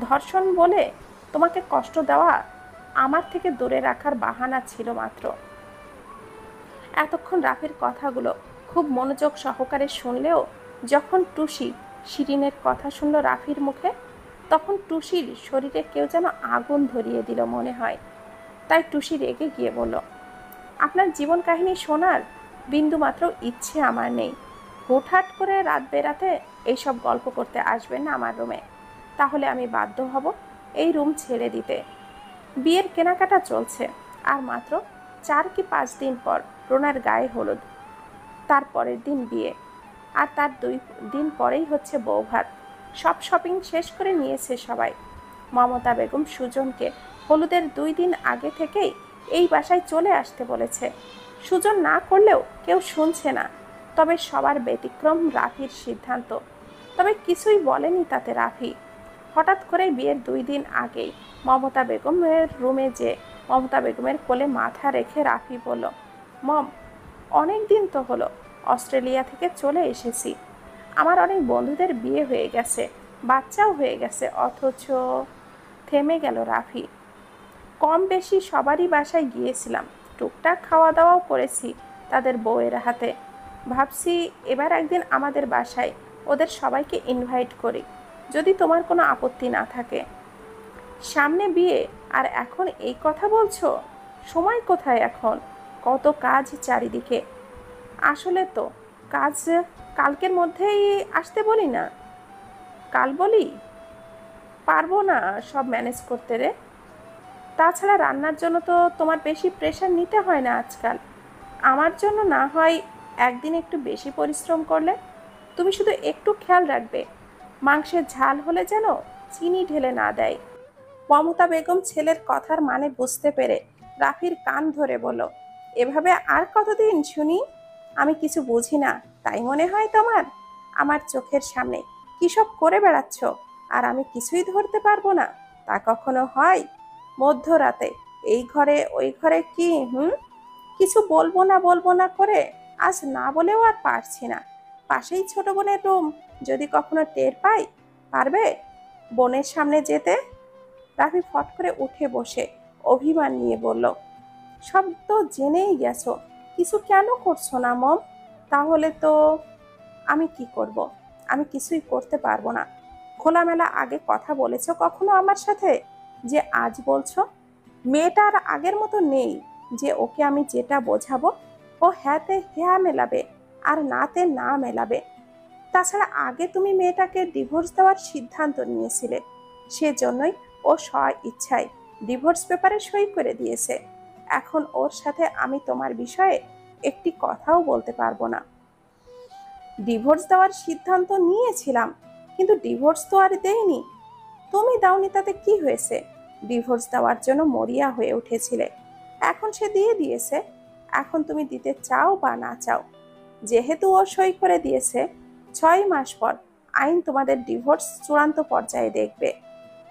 ধর্ষণ বলে তোমাকে কষ্ট দেওয়া আমার থেকে দূরে রাখার বাহানা ছিল মাত্র। এতক্ষণ রাফির কথাগুলো খুব মনোযোগ সহকারে শুনলেও যখন টুসি শিরিনের কথা শুনল রাফির মুখে, তখন টুসির শরীরে কেউ যেন আগুন ধরিয়ে দিল মনে হয়। তাই টুসি রেগে গিয়ে বলল, আপনার জীবন কাহিনী শোনার বিন্দুমাত্র ইচ্ছে আমার নেই। হুটহাট করে রাত বেরাতে এইসব গল্প করতে আসবেন না আমার রুমে। তাহলে আমি বাধ্য হব এই রুম ছেড়ে দিতে। বিয়ের কেনাকাটা চলছে, আর মাত্র 4 কি 5 দিন পর রুনার গায়ে হলুদ, তার পরের দিন বিয়ে, আর তার 2 দিন পরেই হচ্ছে বৌভাত। সব শপিং শেষ করে নিয়েছে সবাই। মমতা বেগম সুজনকে হলুদের 2 দিন আগে থেকেই এই বাসায় চলে আসতে বলেছে। সুজন না করলেও কেউ শুনছে না, তবে সবার ব্যতিক্রম রাফির সিদ্ধান্ত। তবে কিছুই বলেনি তাতে রাফি। হঠাৎ করে বিয়ের 2 দিন আগেই মমতা বেগমের রুমে যে মমতা বেগমের কোলে মাথা রেখে রাফি বলল, মম, অনেক দিন তো হলো অস্ট্রেলিয়া থেকে চলে এসেছি। আমার অনেক বন্ধুদের বিয়ে হয়ে গেছে, বাচ্চাও হয়ে গেছে, অথচ থেমে গেল রাফি। কম বেশি সবারই বাসায় গিয়েছিলাম, টুকটাক খাওয়া দাওয়াও করেছি তাদের বউয়ের হাতে। ভাবছি এবার একদিন আমাদের বাসায় ওদের সবাইকে ইনভাইট করি, যদি তোমার কোনো আপত্তি না থাকে। সামনে বিয়ে আর এখন এই কথা বলছো? সময় কোথায় এখন? কত কাজ চারিদিকে। আসলে তো কাজ কালকের মধ্যেই আসতে বলি না? কাল বলি? পারবো না সব ম্যানেজ করতে রে। তাছাড়া রান্নার জন্য তো তোমার বেশি প্রেশার নিতে হয় না আজকাল। আমার জন্য না হয় একদিন একটু বেশি পরিশ্রম করলে। তুমি শুধু একটু খেয়াল রাখবে মাংসের ঝাল হলে যেন চিনি ঢেলে না দেয়। মমতা বেগম ছেলের কথার মানে বুঝতে পেরে রাফির কান ধরে বলল, এভাবে আর কতদিন শুনি? আমি কিছু বুঝি না তাই মনে হয় তোমার? আমার চোখের সামনে কি সব করে বেড়াচ্ছ, আর আমি কিছুই ধরতে পারবো না? তা কখনো হয়? মধ্যরাতে এই ঘরে ওই ঘরে কি কিছু বলবো না করে আজ না বলেও আর পারছি না। পাশেই ছোট বোনের রুম, যদি কখনো টের পাই, পারবে বোনের সামনে যেতে? রাফি ফট করে উঠে বসে অভিমান নিয়ে বলল, সব তো জেনেই গেছো, কিছু কেন করছো না মম? তাহলে তো আমি কি করব? আমি কিছুই করতে পারবো না। খোলামেলা আগে কথা বলেছো কখনো আমার সাথে যে আজ বলছো? মেয়েটা আর আগের মতো নেই যে ওকে আমি যেটা বোঝাবো ও হ্যাঁতে হ্যাঁ মেলাবে আর নাতে না মেলাবে। তাছাড়া আগে তুমি মেয়েটাকে ডিভোর্স দেওয়ার সিদ্ধান্ত নিয়েছিলে, সেজন্যই ও স্ব ইচ্ছায় ডিভোর্স পেপারে সই করে দিয়েছে। এখন ওর সাথে আমি তোমার বিষয়ে একটি কথাও বলতে পারবো না। ডিভোর্স দেওয়ার সিদ্ধান্ত নিয়েছিলাম, কিন্তু ডিভোর্স তো আর দেইনি। তুমি দাওনি তাতে কি হয়েছে? ডিভোর্স দেওয়ার জন্য মরিয়া হয়ে উঠেছিলে, এখন সে দিয়ে দিয়েছে। এখন তুমি দিতে চাও বা না চাও, যেহেতু ও সই করে দিয়েছে, 6 মাস পর আইন তোমাদের ডিভোর্স চূড়ান্ত পর্যায়ে দেখবে।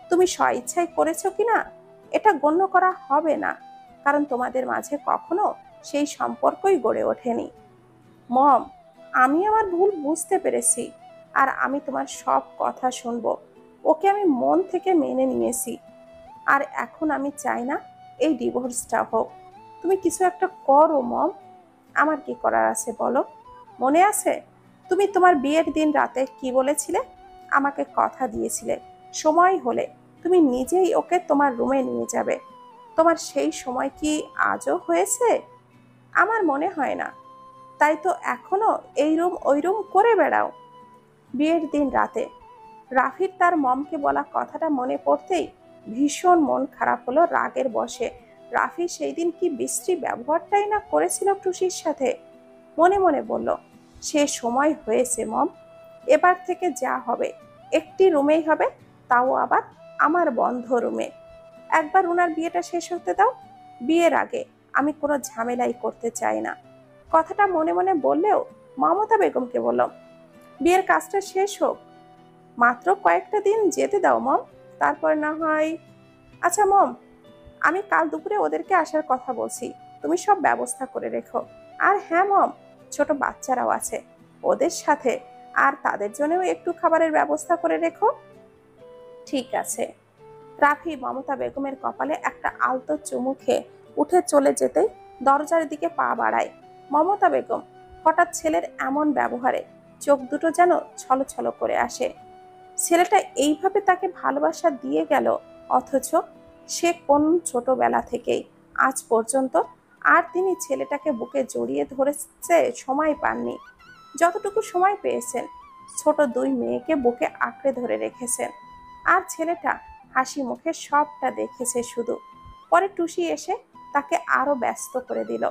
তুমি স্বইচ্ছায় করেছো কিনা এটা গণ্য করা হবে না, কারণ তোমাদের মাঝে কখনো সেই সম্পর্কই গড়ে ওঠেনি। মম, আমি আমার ভুল বুঝতে পেরেছি, আর আমি তোমার সব কথা শুনবো। ওকে আমি মন থেকে মেনে নিয়েছি, আর এখন আমি চাই না এই ডিভোর্সটা হোক। তুমি কিছু একটা করো মম। আমার কি করার আছে বলো? মনে আছে তুমি তোমার বিয়ের দিন রাতে কি বলেছিলে? আমাকে কথা দিয়েছিলে সময় হলে তুমি নিজেই ওকে তোমার রুমে নিয়ে যাবে। তোমার সেই সময় কি আজও হয়েছে? আমার মনে হয় না। তাই তো এখনো এই রুম ওই রুম করে বেড়াও। বিয়ের দিন রাতে রাফির তার মমকে বলা কথাটা মনে পড়তেই ভীষণ মন খারাপ হলো রাগের বশে। রাফি সেই দিন কি বিশ্রী ব্যবহারটাই না করেছিল টুসির সাথে। মনে মনে বলল, সে সময় হয়েছে মম, এবার থেকে যা হবে একটি রুমেই হবে, তাও আবার আমার বন্ধ রুমে। একবার ওনার বিয়েটা শেষ হতে দাও। বিয়ের আগে আমি কোনো ঝামেলাই করতে চাই না। কথাটা মনে মনে বললেও মমতা বেগমকে বলল, বিয়ের কাজটা শেষ হোক, মাত্র কয়েকটা দিন যেতে দাও মম, তারপর না হয়। আচ্ছা মম, আমি কাল দুপুরে ওদেরকে আসার কথা বলছি, তুমি সব ব্যবস্থা করে রেখো। আর হ্যাঁ মম, ছোট বাচ্চারাও আছে ওদের সাথে, আর তাদের জন্যও একটু খাবারের ব্যবস্থা করে রেখো। ঠিক আছে। রাফি মমতা বেগমের কপালে একটা আলতো চুমু খেয়ে উঠে চলে যেতেই দরজার দিকে পা বাড়ায়। মমতা বেগম হঠাৎ ছেলের এমন ব্যবহারে চোখ দুটো যেন ছলছল করে আসে। ছেলেটা এইভাবে তাকে ভালোবাসা দিয়ে গেল, অথচ সে কোন ছোটবেলা থেকেই আজ পর্যন্ত আর তিনি ছেলেটাকে বুকে জড়িয়ে ধরেছে সময় পাননি। যতটুকু সময় পেয়েছেন ছোট 2 মেয়েকে বুকে আঁকড়ে ধরে রেখেছেন। আর ছেলেটা হাসি মুখে সবটা দেখেছে শুধু। পরে টুসি এসে তাকে আরো ব্যস্ত করে দিল।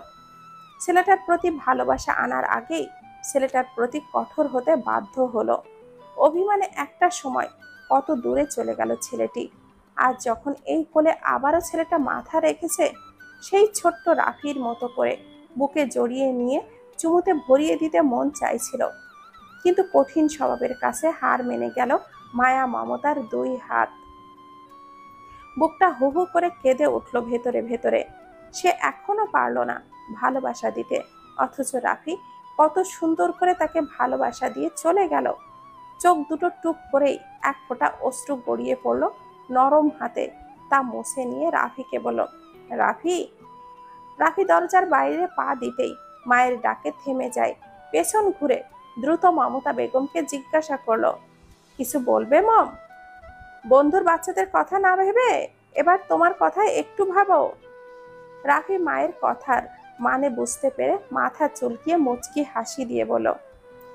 ছেলেটার প্রতি ভালোবাসা আনার আগেই ছেলেটার প্রতি কঠোর হতে বাধ্য হলো। অভিমানে একটা সময় কত দূরে চলে গেল ছেলেটি। আজ যখন এই কোলে আবারও ছেলেটা মাথা রেখেছে, সেই ছোট্ট রাফির মতো করে বুকে জড়িয়ে নিয়ে চুমুতে ভরিয়ে দিতে মন চাইছিল, কিন্তু কঠিন স্বভাবের কাছে হার মেনে গেল মায়া মমতার দুই হাত। বুকটা হু হু করে কেঁদে উঠল ভেতরে ভেতরে। সে এখনো পারল না ভালোবাসা দিতে, অথচ রাফি কত সুন্দর করে তাকে ভালোবাসা দিয়ে চলে গেল। চোখ দুটো টুক করেই এক ফোঁটা অশ্রু গড়িয়ে পড়ল নরম হাতে। তা মুছে নিয়ে রাফিকে বলল, রাফি। রাফি দরজার বাইরে পা দিতেই মায়ের ডাকে থেমে যায়। পেছন ঘুরে দ্রুত মমতা বেগমকে জিজ্ঞাসা করলো, কিছু বলবে মম? বন্ধুর বাচ্চাদের কথা না ভেবে এবার তোমার কথা একটু ভাবো। রাফি মায়ের কথার মানে বুঝতে পেরে মাথা চুলকিয়ে মুচকি হাসি দিয়ে বলল,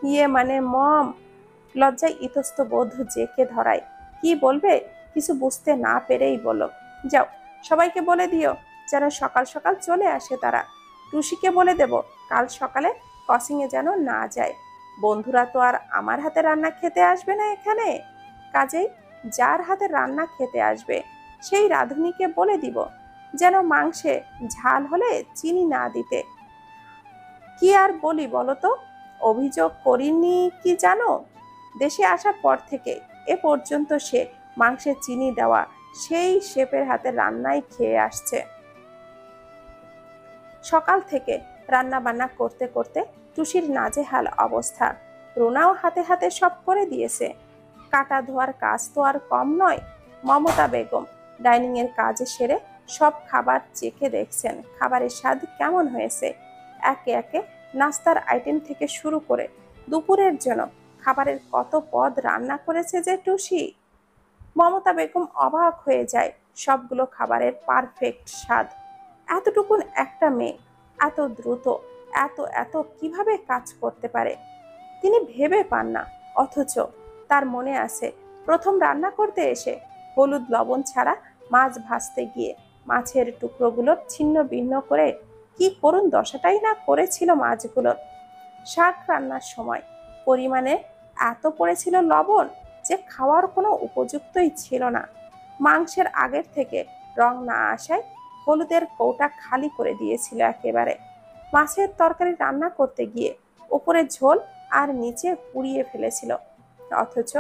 ইয়ে মানে মম। লজ্জায় ইতস্ত বোধ জেকে ধরায়। কি বলবে কিছু বুঝতে না পেরেই বলল, যাও সবাইকে বলে দিও যেন সকাল সকাল চলে আসে তারা। টুসিকে বলে দেব কাল সকালে ক্রসিংয়ে যেন না যায়। বন্ধুরা তো আর আমার হাতে রান্না খেতে আসবে না এখানে, কাজেই যার হাতে রান্না খেতে আসবে সেই রাঁধুনিকে বলে দিব যেন মাংসে ঝাল হলে চিনি না দিতে। কি আর বলি বলো তো? অভিযোগ করিনি কি জানো? দেশে আসার পর থেকে এ পর্যন্ত সে মাংসে চিনি দেওয়া সেই শেফের হাতে রান্নাই খেয়ে আসছে। সকাল থেকে রান্না বান্না করতে করতে টুসির নাজেহাল অবস্থা। রুনাও হাতে হাতে সব করে দিয়েছে। কাটা ধোয়ার কাজ তো আর কম নয়। মমতা বেগম ডাইনিং এর কাজ সেরে সব খাবার চেখে দেখছেন খাবারের স্বাদ কেমন হয়েছে। একে একে নাস্তার আইটেম থেকে শুরু করে দুপুরের জন্য খাবারের কত পদ রান্না করেছে যে টুসি। মমতা বেগম অবাক হয়ে যায় সবগুলো খাবারের পারফেক্ট স্বাদ। এতটুকুন একটা মেয়ে এত দ্রুত এত এত কিভাবে কাজ করতে পারে তিনি ভেবে পান না। অথচ তার মনে আছে প্রথম রান্না করতে এসে হলুদ লবণ ছাড়া মাছ ভাজতে গিয়ে মাছের টুকরোগুলো ছিন্ন ভিন্ন করে কি করুণ দশাটাই না করেছিল মাছগুলোর। শাক রান্নার সময় পরিমাণে এত পড়েছিল লবণ যে খাওয়ার কোনো উপযুক্তই ছিল না। মাংসের আগের থেকে রং না আসায় হলুদের কৌটা খালি করে দিয়েছিল একেবারে। মাছের তরকারি রান্না করতে গিয়ে উপরে ঝোল আর নিচে পুড়িয়ে ফেলেছিল। অথচ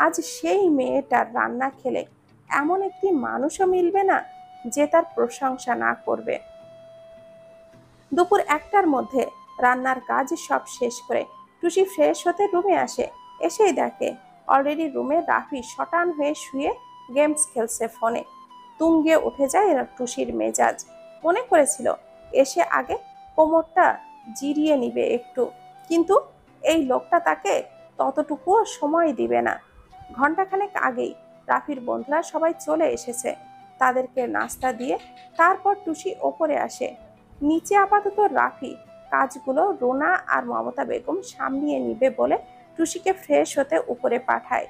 আজ সেই মেয়েটার রান্না খেলে এমন একটি মানুষও মিলবে না যে তার প্রশংসা না করবে। দুপুর 1টার মধ্যে রান্নার কাজ সব শেষ করে টুসি ফ্রেশ হতে রুমে আসে। এসেই দেখে অলরেডি রুমে রাফি শটান হয়ে শুয়ে গেমস খেলছে ফোনে। তুঙ্গে উঠে যায় টুসির মেজাজ। মনে করেছিল এসে আগে কোমরটা জিরিয়ে নিবে একটু, কিন্তু এই লোকটা তাকে ততটুকুও সময় দিবে না। ঘন্টাখানেক আগেই রাফির বন্ধুরা সবাই চলে এসেছে। তাদেরকে নাস্তা দিয়ে তারপর টুসি ওপরে আসে। নিচে আপাতত রাফি কাজগুলো রোনা আর মমতা বেগম সামলিয়ে নিবে বলে টুসিকে ফ্রেশ হতে উপরে পাঠায়।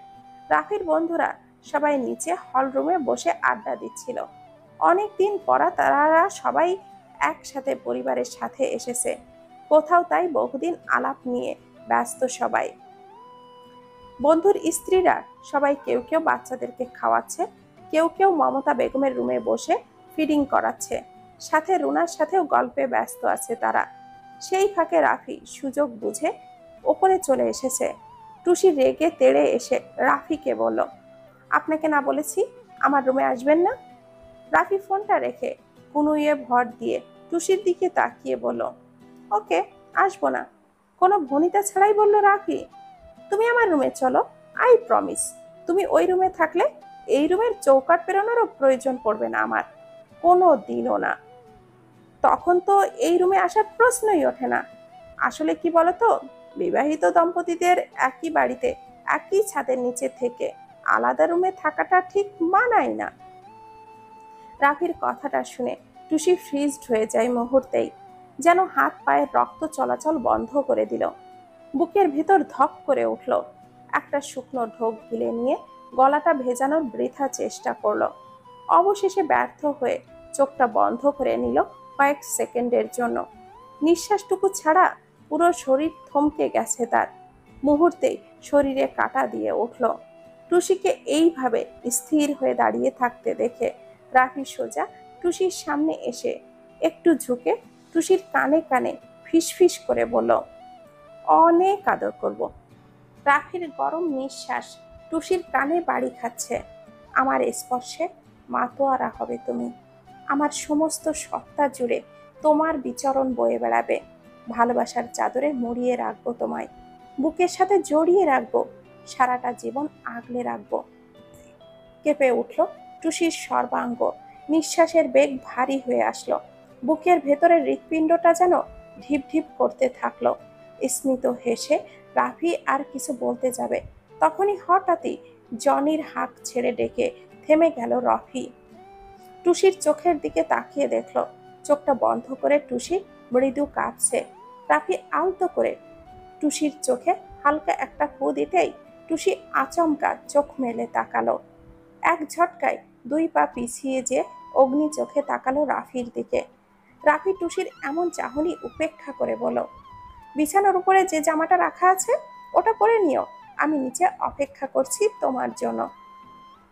রাফির বন্ধুরা সবাই নিচে হল রুমে বসে আড্ডা দিচ্ছিল। অনেক দিন পর তারা সবাই একসাথে পরিবারের সাথে এসেছে কোথাও, তাই বহুদিন আলাপ নিয়ে ব্যস্ত সবাই। বন্ধুর স্ত্রীরা সবাই কেউ কেউ বাচ্চাদেরকে খাওয়াচ্ছে, কেউ কেউ মমতা বেগমের রুমে বসে ফিডিং করাচ্ছে, সাথে রুনার সাথেও গল্পে ব্যস্ত আছে তারা। সেই ফাঁকে রাফি সুযোগ বুঝে ওপরে চলে এসেছে। টুসি রেগে তেড়ে এসে রাফিকে বলল, আপনাকে না বলেছি আমার রুমে আসবেন না? রাফি ফোনটা রেখে কুনুইয়ে ভর দিয়ে টুসির দিকে তাকিয়ে বলল, ওকে আসবো না। কোনো ভনিতা ছাড়াই বলল রাফি। তুমি আমার রুমে চলো, আই প্রমিস তুমি ওই রুমে থাকলে এই রুমের চৌকাট পেরোনোরও প্রয়োজন পড়বে না আমার, কোনো দিনও না। তখন তো এই রুমে আসার প্রশ্নই ওঠে না। আসলে কি বলতো, বিবাহিত দম্পতিদের একই বাড়িতে একই ছাদের নিচে থেকে আলাদা রুমে থাকাটা ঠিক মানায় না। রাফির কথাটা শুনে টুসি ফ্রিজড হয়ে যায় মুহূর্তেই, যেন হাত পায়ের রক্ত চলাচল বন্ধ করে দিল। বুকের ভিতর ধক করে উঠল। একটা শুকনো ঢোক গিলে নিয়ে গলাটা ভেজানোর বৃথা চেষ্টা করলো। অবশেষে ব্যর্থ হয়ে চোখটা বন্ধ করে নিল কয়েক সেকেন্ডের জন্য। নিঃশ্বাসটুকু ছাড়া পুরো শরীর থমকে গেছে তার। মুহূর্তেই শরীরে কাঁটা দিয়ে উঠল। টুসিকে এইভাবে স্থির হয়ে দাঁড়িয়ে থাকতে দেখে রাফি সোজা টুসির সামনে এসে একটু ঝুঁকে টুসির কানে কানে ফিসফিস করে বলল, অনেক আদর করব। রাফির গরম নিঃশ্বাস টুসির কানে বাড়ি খাচ্ছে। আমার স্পর্শে মাতোয়ারা হবে তুমি। আমার সমস্ত সত্তা জুড়ে তোমার বিচরণ বয়ে বেড়াবে। ভালোবাসার চাদরে মুড়িয়ে রাখবো তোমায়। বুকের সাথে জড়িয়ে রাখবো। সারাটা জীবন আগলে রাখবো। কেঁপে উঠল টুসির সর্বাঙ্গ। নিঃশ্বাসের বেগ ভারী হয়ে আসলো। বুকের ভেতরের হৃৎপিণ্ডটা যেন ঢিপ ঢিপ করতে থাকলো। স্মিত হেসে রাফি আর কিছু বলতে যাবে, তখনই হঠাৎই জনির হাঁক ছেড়ে ডেকে থেমে গেল রফি। টুসির চোখের দিকে তাকিয়ে দেখল চোখটা বন্ধ করে টুসি মৃদু কাঁপছে। রাফি আলতো করে টুসির চোখে হালকা একটা ফু দিতেই টুসি আচমকা চোখ মেলে তাকালো। এক ঝটকায় 2 পা পিছিয়ে যে অগ্নি চোখে তাকালো রাফির দিকে। রাফি টুসির এমন চাহনি উপেক্ষা করে বলল, বিছানার উপরে যে জামাটা রাখা আছে ওটা পরে নিও। আমি নিচে অপেক্ষা করছি তোমার জন্য।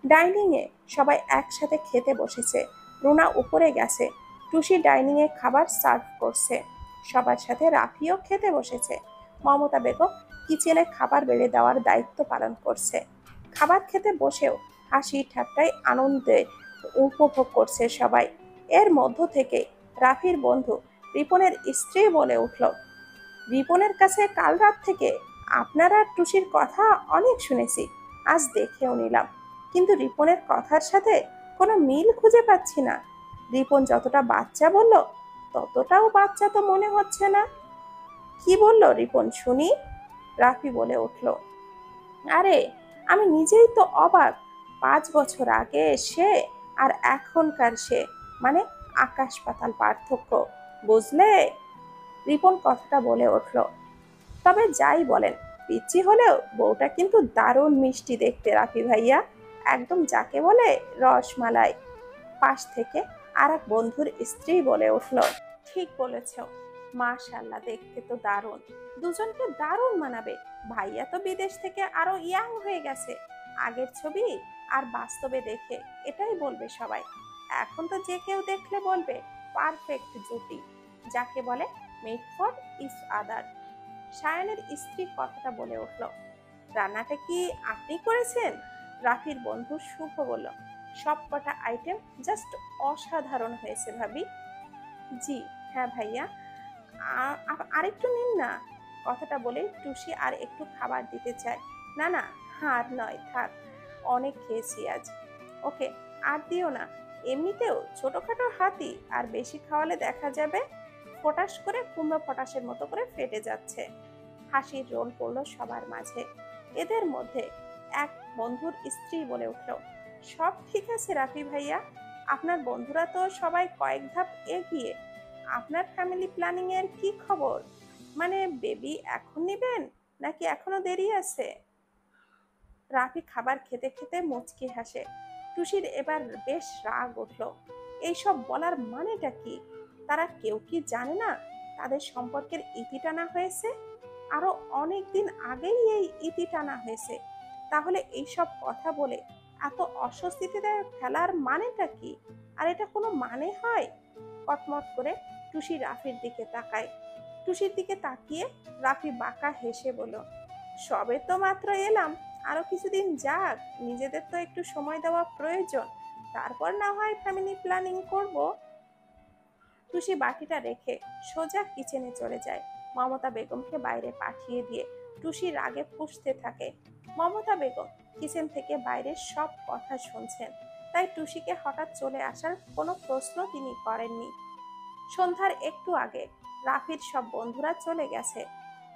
ডাইনিংয়ে সবাই একসাথে খেতে বসেছে। রুনা উপরে গেছে। টুসি ডাইনিংয়ে খাবার সার্ভ করছে। সবার সাথে রাফিও খেতে বসেছে। মমতা বেগম কিচেনে খাবার বেড়ে দেওয়ার দায়িত্ব পালন করছে। খাবার খেতে বসেও হাসি ঠাট্টায় আনন্দে উপভোগ করছে সবাই। এর মধ্য থেকে রাফির বন্ধু রিপনের স্ত্রী বলে উঠল, রিপনের কাছে কাল রাত থেকে আপনারা টুসির কথা অনেক শুনেছি, আজ দেখেও নিলাম, কিন্তু রিপনের কথার সাথে কোনো মিল খুঁজে পাচ্ছি না। রিপন যতটা বাচ্চা বলল ততটাও বাচ্চা তো মনে হচ্ছে না। কি বলল রিপন শুনি? রাফি বলে উঠল, আরে আমি নিজেই তো অবাক। 5 বছর আগে সে আর এখনকার সে, মানে আকাশ পাতাল পার্থক্য, বুঝলে? রিপন কথাটা বলে উঠল, তবে যাই বলেন পিচ্চি হলেও বউটা কিন্তু দারুণ মিষ্টি দেখতে রাফি ভাইয়া, একদম যাকে বলে রসমালাই। পাশ থেকে আর এক বন্ধুর স্ত্রী বলে উঠল, ঠিক বলেছ, মাশাআল্লাহ দেখতে তো দারুণ, দুজনকে দারুণ মানাবে। ভাইয়া তো বিদেশ থেকে আরো ইয়াং হয়ে গেছে। আগের ছবি আর বাস্তবে দেখে এটাই বলবে সবাই। এখন তো যে কেউ দেখলে বলবে পারফেক্ট জুটি, যাকে বলে মেড ফর ইচ আদার। সায়নের স্ত্রী কথাটা বলে উঠল, রান্নাটা কি আপনি করেছেন? রাফির বন্ধু শুভ বলল, সব কটা আইটেম জাস্ট অসাধারণ হয়েছে ভাবি। জি হ্যাঁ ভাইয়া, আরেকটু নিন না। কথাটা বলে টুসি আর একটু খাবার দিতে চায়। না না, আর নয়, থাক, অনেক খেয়েছি আজ। ওকে, আর দিও না। এমনিতেও ছোটখাটো হাতি, আর বেশি খাওয়ালে দেখা যাবে ফটাস করে কুমড়ো পটাশের মতো করে ফেটে যাচ্ছে। হাসির রোল পড়লো সবার মাঝে। এদের মধ্যে এক বন্ধুর স্ত্রী বলে উঠল, সব ঠিক আছে রাফি ভাইয়া, আপনার বন্ধুরা তো সবাই কয়েক ধাপ এগিয়ে। আপনার ফ্যামিলি প্ল্যানিং এর কি খবর? মানে বেবি এখন নেবেন নাকি এখনো দেরি আছে? রাফি খাবার খেতে খেতে মুচকি হাসে। টুসির এবার বেশ রাগ উঠল। এইসব বলার মানেটা কি? তারা কেউ কি জানে না তাদের সম্পর্কের ইতি টানা হয়েছে? আরো অনেক দিন আগেই এই ইতি টানা হয়েছে। তাহলে এইসব কথা বলে এত অস্বস্তিতে ফেলার মানেটা কি? আর এটা কোনো মানে হয়? কটমট করে টুসি রাফির দিকে তাকায়। টুসির দিকে তাকিয়ে রাফি বাঁকা হেসে বলল, সবে তো মাত্র এলাম, আরো কিছুদিন যাক, নিজেদের তো একটু সময় দেওয়া প্রয়োজন, তারপর না হয় ফ্যামিলি প্ল্যানিং করব। টুসি বাটিটা রেখে সোজা কিচেনে চলে যায়। মমতা বেগমকে বাইরে পাঠিয়ে দিয়ে টুসি রাগে ফুঁসতে থাকে। মমতা বেগম কিচেন থেকে বাইরের সব কথা শুনছেন, তাই টুসিকে হঠাৎ চলে আসার কোনো প্রশ্ন তিনি করেননি। সন্ধ্যার একটু আগে রাফির সব বন্ধুরা চলে গেছে।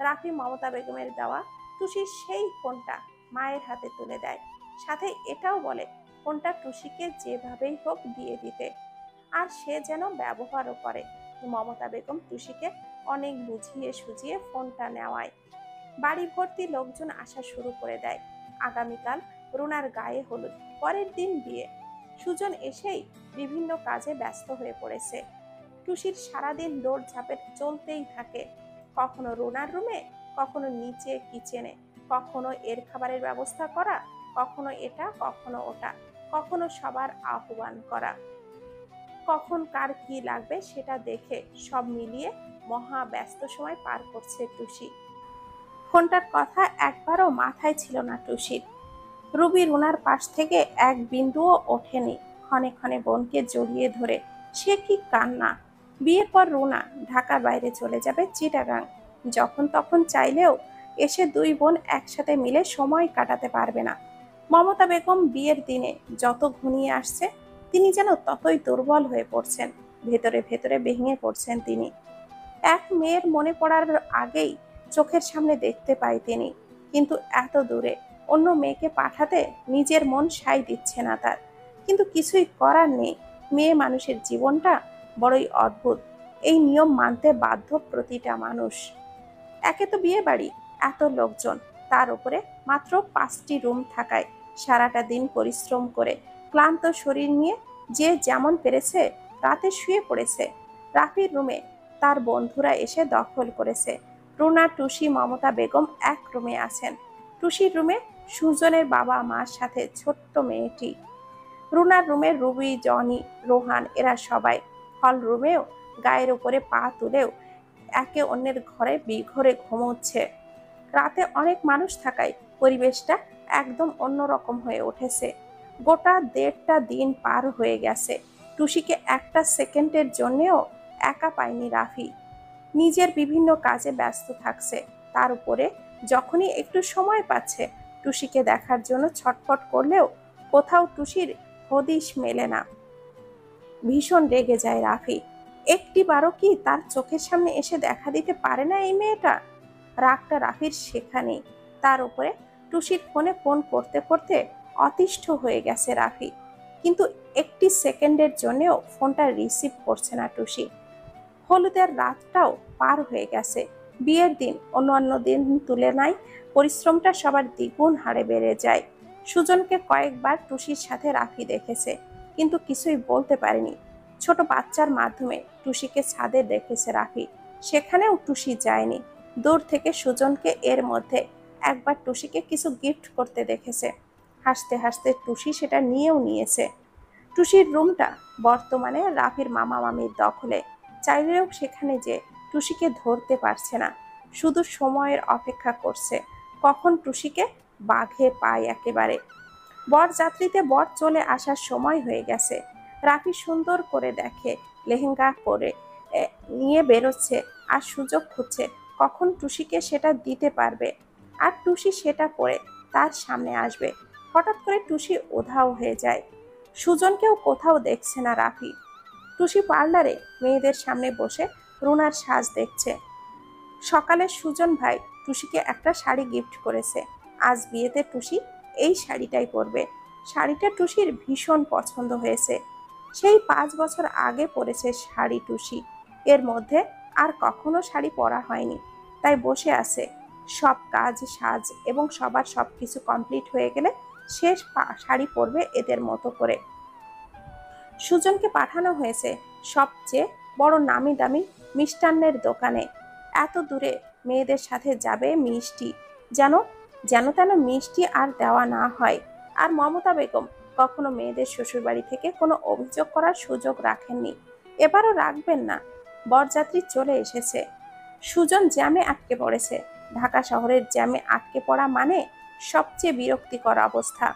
রাফি মমতা বেগমের দেওয়া টুসির সেই ফোনটা মায়ের হাতে তুলে দেয়, সাথে এটাও বলে ফোনটা টুসিকে যেভাবেই হোক দিয়ে দিতে, আর সে যেন ব্যবহারও করে। মমতা বেগম টুসিকে অনেক বুঝিয়ে সুঝিয়ে ফোনটা নেওয়ায়। বাড়ি ভর্তি লোকজন আসা শুরু করে দেয়। আগামীকাল রুনার গায়ে হলুদ, পরের দিন বিয়ে। সুজন এসেই বিভিন্ন কাজে ব্যস্ত হয়ে পড়েছে। টুসির সারাদিন দৌড়ঝাঁপের চলতেই থাকে, কখনো রুনার রুমে, কখনো নিচে কিচেনে, কখনো এর খাবারের ব্যবস্থা করা, কখনো এটা, কখনো ওটা, কখনো সবার আহ্বান করা, কখন কার কি লাগবে সেটা দেখে সব মিলিয়ে মহা ব্যস্ত সময় পার করছে টুসি। ফোনটার কথা একবারও মাথায় ছিল না টুসির। রুবি রুনার পাশ থেকে এক বিন্দুও ওঠেনি। ক্ষণে ক্ষণে বোনকে জড়িয়ে ধরে সে কি কান্না! বিয়ের পর রুনা ঢাকার বাইরে চলে যাবে চিটাগাং। যখন তখন চাইলেও এসে দুই বোন একসাথে মিলে সময় কাটাতে পারবে না। মমতা বেগম বিয়ের দিনে যত ঘনিয়ে আসছে তিনি যেন ততই দুর্বল হয়ে পড়ছেন। ভেতরে ভেতরে ভেঙে পড়ছেন তিনি। এক মেয়ের মনে পড়ার আগেই চোখের সামনে দেখতে পাই তিনি, কিন্তু এত দূরে অন্য মেয়েকে পাঠাতে নিজের মন সায় দিচ্ছে না তার। কিন্তু কিছুই করার নেই, মেয়ে মানুষের জীবনটা বড়ই অদ্ভুত। এই নিয়ম মানতে বাধ্য প্রতিটা মানুষ। একে তো বিয়ে বাড়ি, এত লোকজন, তার উপরে মাত্র 5টি রুম থাকায় সারাটা দিন পরিশ্রম করে ক্লান্ত শরীর নিয়ে যে যেমন পেরেছে রাতে শুয়ে পড়েছে। রাফির রুমে তার বন্ধুরা এসে দখল করেছে। রুনা, টুসি, মমতা বেগম এক রুমে আছেন। টুসির রুমে সুজনের বাবা মার সাথে ছোট্ট মেয়েটি। রুনার রুমে রুবি, জনি, রোহান এরা সবাই। হল রুমেও গায়ের উপরে পা তুলেও একে অন্যের ঘরে বিঘরে ঘুমোচ্ছে। রাতে অনেক মানুষ থাকায় পরিবেশটা একদম অন্যরকম হয়ে উঠেছে। গোটা 1.5টা দিন পার হয়ে গেছে, টুসিকে একটা সেকেন্ডের জন্যেও একা পায়নি রাফি। নিজের বিভিন্ন কাজে ব্যস্ত থাকছে, তার উপরে যখনই একটু সময় পাচ্ছে টুসিকে দেখার জন্য ছটফট করলেও কোথাও টুসির হদিশ মেলে না। ভীষণ রেগে যায় রাফি। একটিবারও কি তার চোখের সামনে এসে দেখা দিতে পারে না এই মেয়েটা? রাগটা রাফির সেখানেই। তার উপরে টুসির ফোনে ফোন করতে করতে অতিষ্ঠ হয়ে গেছে রাফি, কিন্তু একটি সেকেন্ডের জন্যও ফোনটা রিসিভ করছে না টুসি। হলুদের রাতটাও পার হয়ে গেছে। বিয়ের দিন অন্যান্য দিন তুলনায় পরিশ্রমটা সবার দ্বিগুণ হারে বেড়ে যায়। সুজনকে কয়েকবার টুসির সাথে রাফি দেখেছে, কিন্তু কিছুই বলতে পারেনি। ছোট বাচ্চার মাধ্যমে টুসিকে ছাদে দেখেছে রাফি, সেখানেও টুসি যায়নি। দূর থেকে সুজনকে এর মধ্যে একবার টুসিকে কিছু গিফট করতে দেখেছে। হাসতে হাসতে টুসি সেটা নিয়েও নিয়েছে। টুসির রুমটা বর্তমানে রাফির মামা মামির দখলে। চাইলেও সেখানে যে টুসিকে ধরতে পারছে না, শুধু সময়ের অপেক্ষা করছে কখন টুসিকে বাঘে পায় একেবারে। বরযাত্রীতে বর চলে আসার সময় হয়ে গেছে। রাফি সুন্দর করে দেখে লেহেঙ্গা পরে নিয়ে বেরোচ্ছে আর সুযোগ খুঁজছে কখন টুসিকে সেটা দিতে পারবে আর টুসি সেটা পরে তার সামনে আসবে। হঠাৎ করে টুসি উধাও হয়ে যায়। সুজনকেও কোথাও দেখছে না রাফি। টুসি পার্লারে মেয়েদের সামনে বসে রুনার সাজ দেখছে। সকালে সুজন ভাই টুসিকে একটা শাড়ি গিফট করেছে। আজ বিয়েতে টুসি এই শাড়িটাই পরবে। শাড়িটা টুসির ভীষণ পছন্দ হয়েছে। সেই 5 বছর আগে পরেছে শাড়ি টুসি, এর মধ্যে আর কখনো শাড়ি পরা হয়নি। তাই বসে আছে। সব কাজ, সাজ এবং সবার সবকিছু কমপ্লিট হয়ে গেলে শেষ শাড়ি পরবে এদের মতো করে। সুজনকে পাঠানো হয়েছে সবচেয়ে বড় নামি দামি মিষ্টান্নের দোকানে। এত দূরে মেয়েদের সাথে যাবে মিষ্টি, যেন যেন তেন মিষ্টি আর দেওয়া না হয়। আর মমতা বেগম কখনো মেয়েদের শ্বশুরবাড়ি থেকে কোনো অভিযোগ করার সুযোগ রাখেননি, এবারও রাখবেন না। বরযাত্রী চলে এসেছে। সুজন জ্যামে আটকে পড়েছে। ঢাকা শহরের জ্যামে আটকে পড়া মানে সবচেয়ে বিরক্তিকর অবস্থা।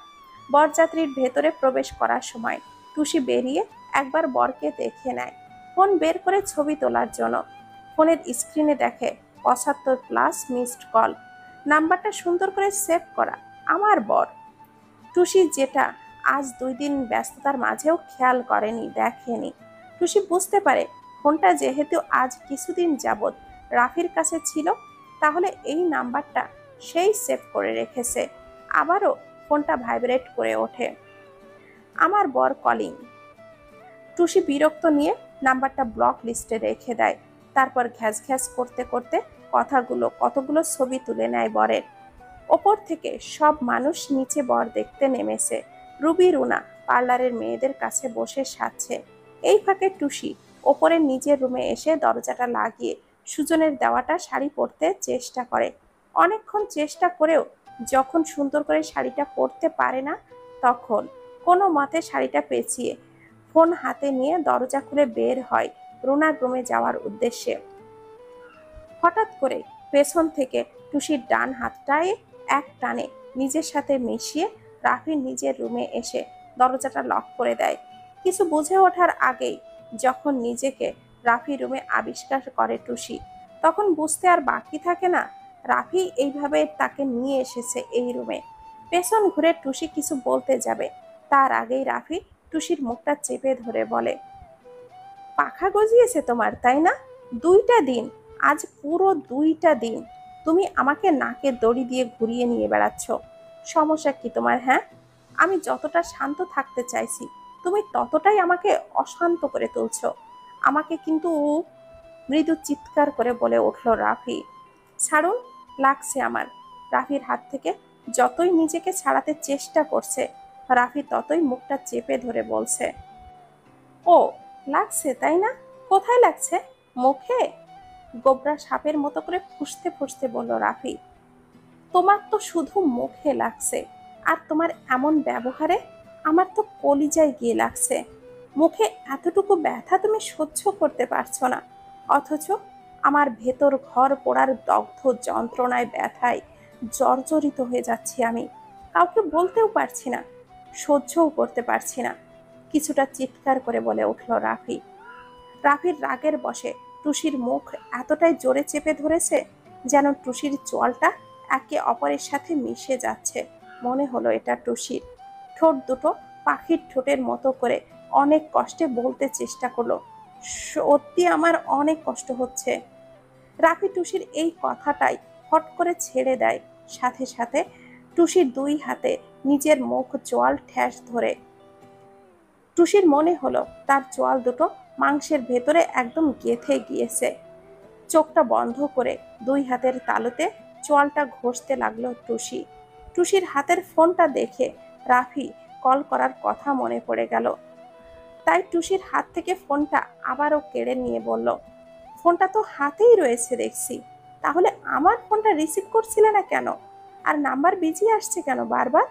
বরযাত্রীর ভেতরে প্রবেশ করার সময় টুসি বেরিয়ে একবার বরকে দেখে নেয়, ফোন বের করে ছবি তোলার জন্য। ফোনের স্ক্রিনে দেখে 75+ মিসড কল। নাম্বারটা সুন্দর করে সেভ করা, আমার বর। টুসি যেটা আজ 2 দিন ব্যস্ততার মাঝেও খেয়াল করেনি, দেখেনি। টুসি বুঝতে পারে ফোনটা যেহেতু আজ কিছুদিন যাবৎ রাফির কাছে ছিল, তাহলে এই নাম্বারটা সেই সেভ করে রেখেছে। আবারও ফোনটা ভাইব্রেট করে ওঠে। আমার বর কলিং। টুসি বিরক্ত নিয়ে নাম্বারটা ব্লক লিস্টে রেখে দেয়। তারপর ঘ্যাস ঘ্যাস করতে করতে কতগুলো ছবি তুলে নেয় বরের। ওপর থেকে সব মানুষ নিচে বর দেখতে নেমেছে। রুবি রুনা পার্লারের মেয়েদের কাছে বসে সাজছে। এই ফাঁকে টুসি ওপরে নিজের রুমে এসে দরজাটা লাগিয়ে সুজনের দেওয়াটা শাড়ি পরতে চেষ্টা করে। অনেকক্ষণ চেষ্টা করেও যখন সুন্দর করে শাড়িটা পরতে পারে না, তখন কোনো মতে শাড়িটা পেঁচিয়ে ফোন হাতে নিয়ে দরজা খুলে বের হয় রুনার রুমে যাওয়ার উদ্দেশ্যে। হঠাৎ করে পেছন থেকে টুসির ডান হাতটায় এক টানে নিজের সাথে মিশিয়ে রাফি নিজের রুমে এসে দরজাটা লক করে দেয়। কিছু বুঝে ওঠার আগেই যখন নিজেকে রাফি রুমে আবিষ্কার করে টুসি, তখন বুঝতে আর বাকি থাকে না রাফি এইভাবে তাকে নিয়ে এসেছে এই রুমে। পেছন ঘুরে টুসি কিছু বলতে যাবে, তার আগেই রাফি টুসির মুখটা চেপে ধরে বলে, পাখা গজিয়েছে তোমার, তাই না? 2টা দিন, আজ পুরো 2টা দিন তুমি আমাকে নাকে দড়ি দিয়ে ঘুরিয়ে নিয়ে বেড়াচ্ছ। সমস্যা কি তোমার? হ্যাঁ, আমি যতটা শান্ত থাকতে চাইছি তুমি ততটাই আমাকে অশান্ত করে তুলছ। আমাকে কিন্তু মৃদু চিৎকার করে বলে উঠল রাফি। ছাড়ুন, লাগছে আমার। রাফির হাত থেকে যতই নিজেকে ছাড়াতে চেষ্টা করছে, রাফি ততই মুখটা চেপে ধরে বলছে, ও লাগছে তাই না? কোথায় লাগছে? মুখে? গোবরা সাপের মতো করে ফুঁসতে ফুঁসতে বলল রাফি। তোমার তো শুধু মুখে লাগছে, আর তোমার এমন ব্যবহারে আমার তো কলিজায় গিয়ে লাগছে। মুখে এতটুকু ব্যথা তুমি সহ্য করতে পারছো না, অথচ আমার ভেতর ঘর পোড়ার দগ্ধ যন্ত্রণায় ব্যথায় জর্জরিত হয়ে যাচ্ছি আমি। কাউকে বলতেও পারছি না, সহ্যও করতে পারছি না, কিছুটা চিৎকার করে বলে উঠল রাফি। রাফির রাগের বশে টুসির মুখ এতটাই জোরে চেপে ধরেছে যেন টুসির চোয়ালটা একে অপরের সাথে মিশে যাচ্ছে। মনে হলো এটা টুসির। ঠোঁট দুটো পাখির ঠোঁটের মতো করে অনেক কষ্টে বলতে চেষ্টা করলো, সত্যি আমার অনেক কষ্ট হচ্ছে। রাফি টুসির এই কথাটাই হট করে ছেড়ে দেয়, সাথে সাথে টুসির 2 হাতে নিজের মুখ চোয়াল ঠ্যাস ধরে। টুসির মনে হলো তার চোয়াল দুটো মাংসের ভেতরে একদম গেঁথে গিয়েছে। চোখটা বন্ধ করে 2 হাতের তালুতে চোয়ালটা ঘষতে লাগলো টুসি। টুসির হাতের ফোনটা দেখে রাফি কল করার কথা মনে পড়ে গেল, তাই টুসির হাত থেকে ফোনটা আবারও কেড়ে নিয়ে বলল, ফোনটা তো হাতেই রয়েছে দেখছি, তাহলে আমার ফোনটা রিসিভ করছিলে না কেন? আর নাম্বার বিজি আসছে কেন বারবার?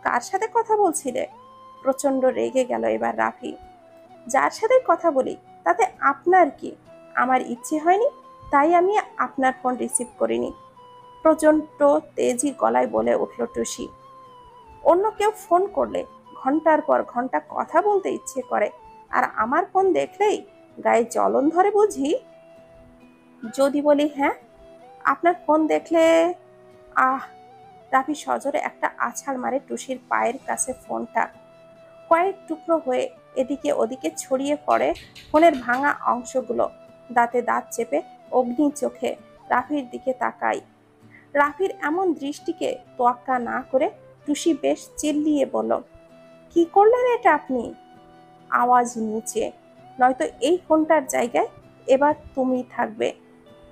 কার সাথে কথা বলছিলে? প্রচন্ড রেগে গেল এবার রাফি। যার সাথে কথা বলি তাতে আপনার কি? আমার ইচ্ছে হয়নি, তাই আমি আপনার ফোন রিসিভ করিনি, প্রচন্ড তেজি গলায় বলে উঠল টুসি। অন্য কেউ ফোন করলে ঘন্টার পর ঘন্টা কথা বলতে ইচ্ছে করে, আর আমার ফোন দেখলেই গায়ে জ্বলন ধরে বুঝি? যদি বলি হ্যাঁ, আপনার ফোন দেখলে আহ। রাফি সজোরে একটা আছাড় মারে টুসির পায়ের কাছে ফোনটা। কয়েক টুকরো হয়ে এদিকে ওদিকে ছড়িয়ে পড়ে ফোনের ভাঙা অংশগুলো। দাঁতে দাঁত চেপে অগ্নি চোখে রাফির দিকে তাকাই। রাফির এমন দৃষ্টিকে তোয়াক্কা না করে টুসি বেশ চিল্লিয়ে বলল, কি করলেন এটা আপনি? আওয়াজ নিচে, নয়তো এই ফোনটার জায়গায় এবার তুমি থাকবে।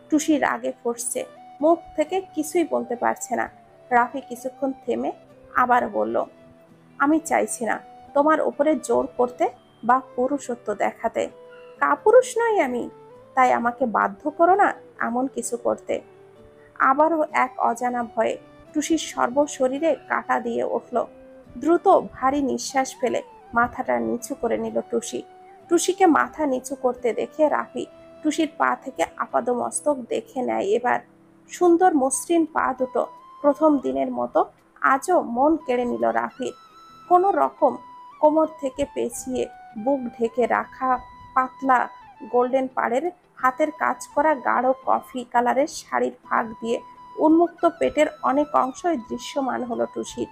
টুসি রাগে ফুঁসছে, মুখ থেকে কিছুই বলতে পারছে না। রাফি কিছুক্ষণ থেমে আবার বলল, আমি চাইছি না তোমার উপরে জোর করতে বা পুরুষত্ব দেখাতে। কাপুরুষ নই আমি, তাই আমাকে বাধ্য করো না এমন কিছু করতে। আবারও এক অজানা ভয়ে টুসির সর্বশরীরে কাঁটা দিয়ে উঠল। দ্রুত ভারী নিঃশ্বাস ফেলে মাথাটা নিচু করে নিল টুসি। টুসিকে মাথা নিচু করতে দেখে রাফি টুসির পা থেকে আপাদমস্তক দেখে নেয় এবার। সুন্দর মসৃণ পা দুটো প্রথম দিনের মতো আজও মন কেড়ে নিল রাফির। কোনো রকম কোমর থেকে পেঁচিয়ে বুক ঢেকে রাখা পাতলা গোল্ডেন পাড়ের হাতের কাজ করা গাঢ় কফি কালারের শাড়ির ফাঁক দিয়ে উন্মুক্ত পেটের অনেক অংশই দৃশ্যমান হলো টুসির।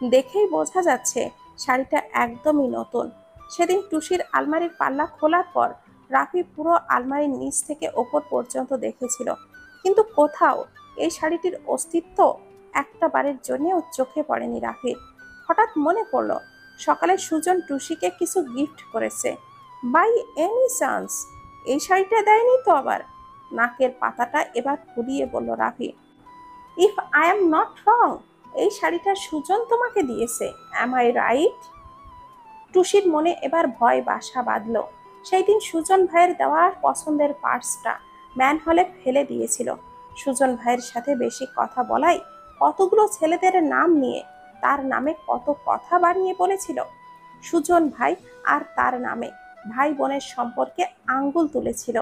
দেখেই বোঝা যাচ্ছে শাড়িটা একদমই নতুন। সেদিন টুসির আলমারির পাল্লা খোলার পর রাফি পুরো আলমারির নিচ থেকে ওপর পর্যন্ত দেখেছিল, কিন্তু কোথাও এই শাড়িটির অস্তিত্ব একটা বারের জন্যও চোখে পড়েনি রাফির। হঠাৎ মনে পড়ল সকালে সুজন টুসিকে কিছু গিফট করেছে। বাই এনি চান্স এই শাড়িটা দেয়নি তো আবার? নাকের পাতাটা এবার ফুলিয়ে বলল Rafi. If I am not wrong, এই শাড়িটা সুজন তোমাকে দিয়েছে, অ্যাম আই রাইট? টুসির মনে এবার ভয় বাসা বাঁধল। সেই দিন সুজন ভাইয়ের দেওয়া পছন্দের পার্সটা ম্যান হলে ফেলে দিয়েছিল। সুজন ভাইয়ের সাথে বেশি কথা বলাই কতগুলো ছেলেদের নাম নিয়ে তার নামে কত কথা বানিয়ে বলেছিল। সুজন ভাই আর তার নামে ভাই বোনের সম্পর্কে আঙ্গুল তুলেছিল।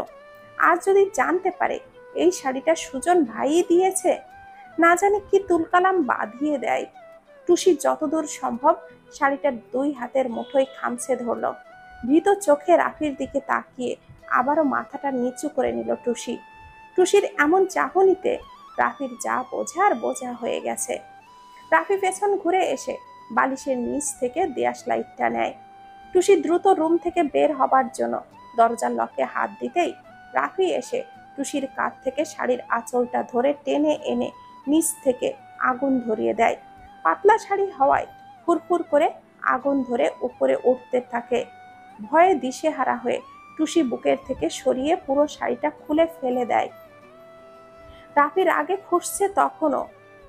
আর যদি জানতে পারে এই শাড়িটা সুজন ভাইই দিয়েছে, না জানে কি তুলকালাম বাঁধিয়ে দেয়। টুসি যতদূর সম্ভব শাড়িটা দুই হাতের মুঠোয় খামছে ধরল। ভীত চোখে রাফির দিকে তাকিয়ে আবারও মাথাটা নিচু করে নিল টুসি। টুসির এমন চাহনিতে রাফির যা বোঝার বোঝা হয়ে গেছে। রাফি পেছন ঘুরে এসে বালিশের নিচ থেকে দেশলাইটটা নেয়। টুসি দ্রুত রুম থেকে বের হবার জন্য দরজার লকে হাত দিতেই রাফি এসে টুসির কাঁধ থেকে শাড়ির আঁচলটা ধরে টেনে এনে নিচ থেকে আগুন ধরিয়ে দেয়। পাতলা শাড়ি হওয়ায় ফুরফুর করে আগুন ধরে উপরে উঠতে থাকে। ভয়ে দিশেহারা হয়ে টুসি বুকের থেকে সরিয়ে পুরো শাড়িটা খুলে ফেলে দেয়। রাফির আগে ফুঁসছে তখনও।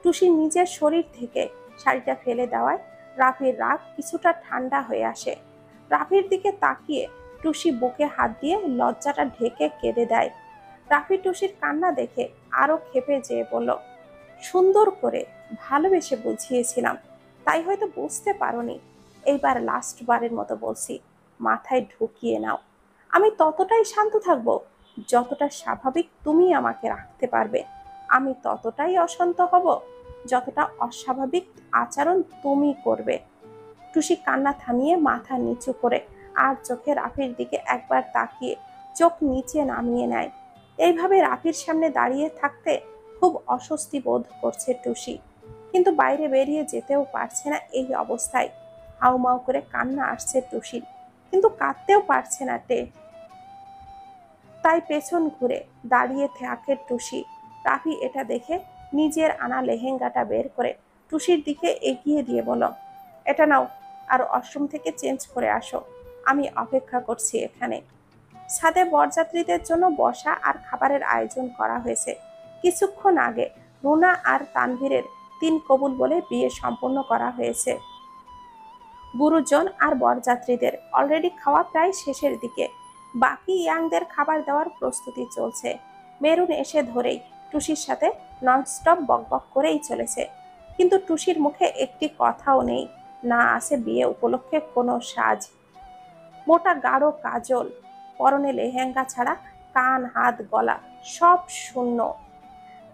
টুসি নিজের শরীর থেকে শাড়িটা ফেলে দেওয়ায় রাফির রাগ কিছুটা ঠান্ডা হয়ে আসে। রাফির দিকে তাকিয়ে টুসি বুকে হাত দিয়ে লজ্জাটা ঢেকে কেঁদে দেয়। রাফি টুসির কান্না দেখে আরো ক্ষেপে যেয়ে বলল, সুন্দর করে ভালোবেসে বুঝিয়েছিলাম, তাই হয়তো বুঝতে পারোনি। এইবার লাস্ট বারের মতো বলছি, মাথায় ঢুকিয়ে নাও। আমি ততটাই শান্ত থাকবো যতটা স্বাভাবিক তুমি আমাকে রাখতে পারবে। আমি ততটাই অশান্ত হব যতটা অস্বাভাবিক আচরণ তুমি করবে। টুসি কান্না থামিয়ে মাথা নিচু করে আর চোখে রাফির দিকে একবার তাকিয়ে চোখ নিচে নামিয়ে নেয়। এইভাবে রাফির সামনে দাঁড়িয়ে থাকতে খুব অস্বস্তি বোধ করছে টুসি, কিন্তু বাইরে বেরিয়ে যেতেও পারছে না। এই অবস্থায় হাউমাউ করে কান্না আসছে টুসির, কিন্তু কাঁদতেও পারছে না তাই পেছন ঘুরে দাঁড়িয়ে থাকে টুসি। রাফি এটা দেখে নিজের আনা লেহেঙ্গাটা বের করে টুসির দিকে এগিয়ে দিয়ে বলল, এটা নাও, আর ওয়াশরুম থেকে চেঞ্জ করে আসো, আমি অপেক্ষা করছি এখানে। ছাদে বরযাত্রীদের জন্য বসা আর খাবারের আয়োজন করা হয়েছে। কিছুক্ষণ আগে রুনা আর তানভীরের 3 কবুল বলে বিয়ে সম্পন্ন করা হয়েছে। গুরুজন আর বরযাত্রীদের অলরেডি খাওয়া প্রায় শেষের দিকে। বাকি ইয়াংদের খাবার দেওয়ার প্রস্তুতি চলছে। মেরুন এসে ধরেই টুসির সাথে ননস্টপ বকবক করেই চলেছে, কিন্তু টুসির মুখে একটি কথাও নেই, না আছে বিয়ে উপলক্ষে কোনো সাজ। মোটা গাঢ় কাজল, পরনে লেহেঙ্গা ছাড়া কান হাত গলা সব শূন্য।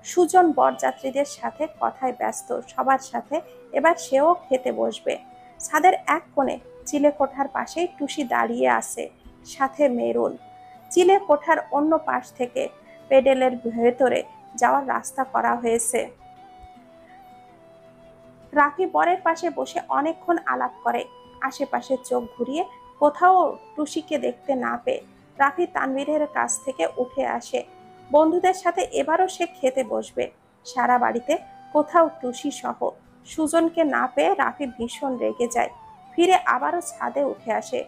সুজন বরযাত্রীদের সাথে কথায় ব্যস্ত সবার সাথে এবার সেও খেতে বসবে। ছাদের এক কোণে চিলে কোঠার পাশেই টুসি দাঁড়িয়ে আছে, সাথে মেরুন। চিলে কোঠার অন্য পাশ থেকে পেডেলের ভেতরে যাওয়ার রাস্তা করা হয়েছে। রাফি বরের পাশে বসে অনেকক্ষণ আলাপ করে। আশেপাশে চোখ ঘুরিয়ে কোথাও টুসিকে দেখতে না পেয়ে রাফি তানভীরের কাছ থেকে উঠে আসে। বন্ধুদের সাথে এবারও সে খেতে বসবে। সারা বাড়িতে কোথাও টুসি সহ সুজনকে না পেয়ে রাফি ভীষণ রেগে যায়। ফিরে আবারও ছাদে উঠে আসে।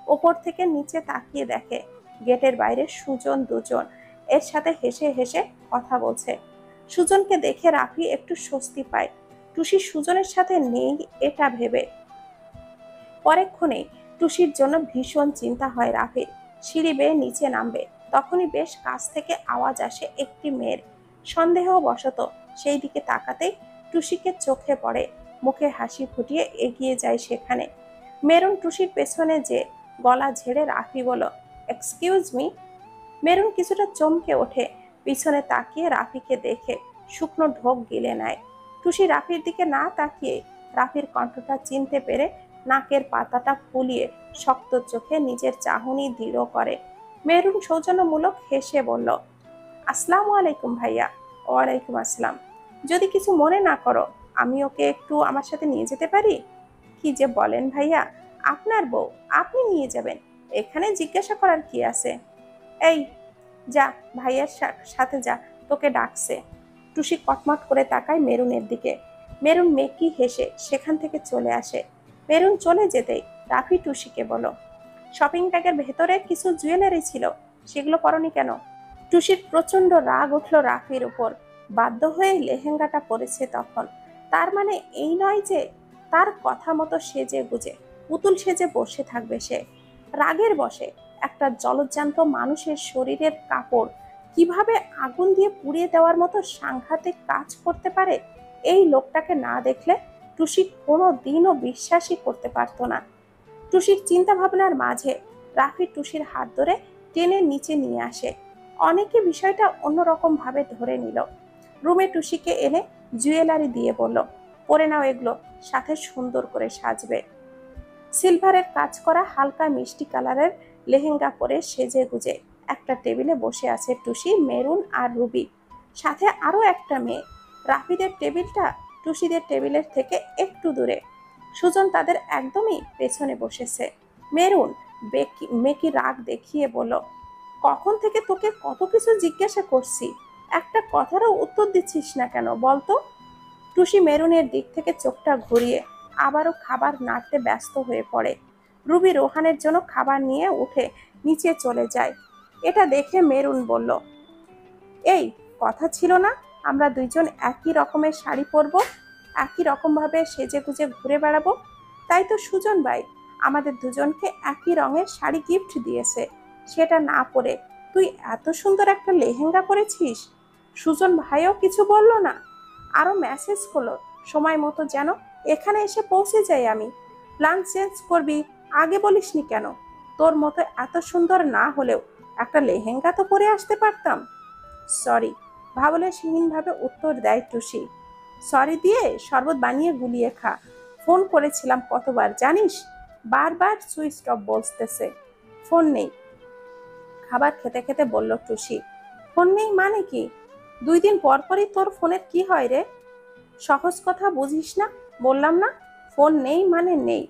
ওপর থেকে নিচে তাকিয়ে দেখে গেটের বাইরে সুজন দুজন এর সাথে হেসে হেসে কথা বলছে। সুজনকে দেখে রাফি একটু স্বস্তি পায়। টুসি সুজনের সাথে নেই এটা ভেবে। পরেক্ষণেই টুসির জন্য ভীষণ চিন্তা হয় রাফির। সিঁড়ি বেয়ে নিচে নামবে, তখনই বেশ কাছ থেকে আওয়াজ আসে একটি মেয়ের। সন্দেহবশত সেই দিকে তাকাতেই টুসিকে চোখে পড়ে। মুখে হাসি ফুটিয়ে এগিয়ে যায় সেখানে। মেরুন টুসির পেছনে যে গলা ঝেড়ে রাফি বলল, এক্সকিউজ মি। মেরুন কিছুটা চমকে ওঠে, পিছনে তাকিয়ে রাফিকে দেখে শুকনো ঢোক গিলে নেয়। টুসি রাফির দিকে না তাকিয়ে রাফির কণ্ঠটা চিনতে পেরে নাকের পাতাটা ফুলিয়ে শক্ত চোখে নিজের চাহনি দৃঢ় করে। মেরুন সৌজন্যমূলক হেসে বলল, আসসালামু আলাইকুম ভাইয়া। ওয়ালাইকুম আসসালাম। যদি কিছু মনে না করো, আমি ওকে একটু আমার সাথে নিয়ে যেতে পারি? কি যে বলেন ভাইয়া, আপনার বউ, আপনি নিয়ে যাবেন, এখানে জিজ্ঞাসা করার কি আছে? এই যা, ভাইয়ার সাথে যা, তোকে ডাকছে। টুসি কটমট করে তাকায় মেরুনের দিকে। মেরুন মেকি হেসে সেখান থেকে চলে আসে। মেরুন চলে যেতেই রাফি টুসিকে বলো, শপিং ব্যাগের ভেতরে কিছু জুয়েলারি ছিল, সেগুলো পরনি কেন? টুসির প্রচন্ড রাগ উঠল রাফির উপর। বাধ্য হয়ে লেহেঙ্গাটা পরেছে তখন। তার মানে এই নয় যে তার কথা মতো সেজে গুজে পুতুল সেজে বসে থাকবে সে। রাগের বশে একটা জলজ্যান্ত মানুষের শরীরের কাপড় কিভাবে আগুন দিয়ে পুড়িয়ে দেওয়ার মতো সাংঘাতিক কাজ করতে পারে, এই লোকটাকে না দেখলে টুসি কোনো দিনও বিশ্বাসই করতে পারতো না। টুসির চিন্তা ভাবনার মাঝে রাফি টুসির হাত ধরে টেনে নিচে নিয়ে আসে। অনেকে বিষয়টা অন্যরকম ভাবে ধরে নিল। রুমে টুসিকে এনে জুয়েলারি দিয়ে বলল, পরে নাও এগুলো, সাথে সুন্দর করে সাজবে। সিলভারের কাজ করা হালকা মিষ্টি কালারের লেহেঙ্গা পরে সেজে গুজে একটা টেবিলে বসে আছে টুসি, মেরুন আর রুবি, সাথে আরো একটা মেয়ে। রাফিদের টেবিলটা টুসিদের টেবিলের থেকে একটু দূরে। সুজন তাদের একদমই পেছনে বসেছে। মেরুন মেকি রাগ দেখিয়ে বলল, কখন থেকে তোকে কত কিছু জিজ্ঞাসা করছি, একটা কথারও উত্তর দিচ্ছিস না কেন বলতো? টুসি মেরুনের দিক থেকে চোখটা ঘুরিয়ে আবারও খাবার নাড়তে ব্যস্ত হয়ে পড়ে। রুবি রোহানের জন্য খাবার নিয়ে উঠে নিচে চলে যায়। এটা দেখে মেরুন বলল, এই কথা ছিল না আমরা দুইজন একই রকমের শাড়ি পরবো, একই রকম ভাবে সেজে গুজে ঘুরে বেড়াবো? তাই তো সুজন ভাই আমাদের দুজনকে একই রঙের শাড়ি গিফট দিয়েছে, সেটা না পরে তুই এত সুন্দর একটা লেহেঙ্গা পরেছিস। সুজন ভাইও কিছু বলল না, আরো মেসেজ করলো সময় মতো যেন এখানে এসে পৌঁছে যাই আমি। প্ল্যান চেঞ্জ করবি, আগে বলিসনি কেন? তোর মতো এত সুন্দর না হলেও একটা লেহেঙ্গা তো পরে আসতে পারতাম। সরি, ভাবলেশহীনভাবে উত্তর দেয় টুসি। সরি দিয়ে শরবত বানিয়ে গুলিয়ে খা। ফোন করেছিলাম কতবার জানিস, বারবার সুইচ অফ বলতেছে। ফোন নেই, খাবার খেতে খেতে বলল টুসি। ফোন নেই মানে কি? 2 দিন পর পরই তোর ফোনের কি হয় রে? সহজ কথা বুঝিস না? বললাম না ফোন নেই মানে নেই।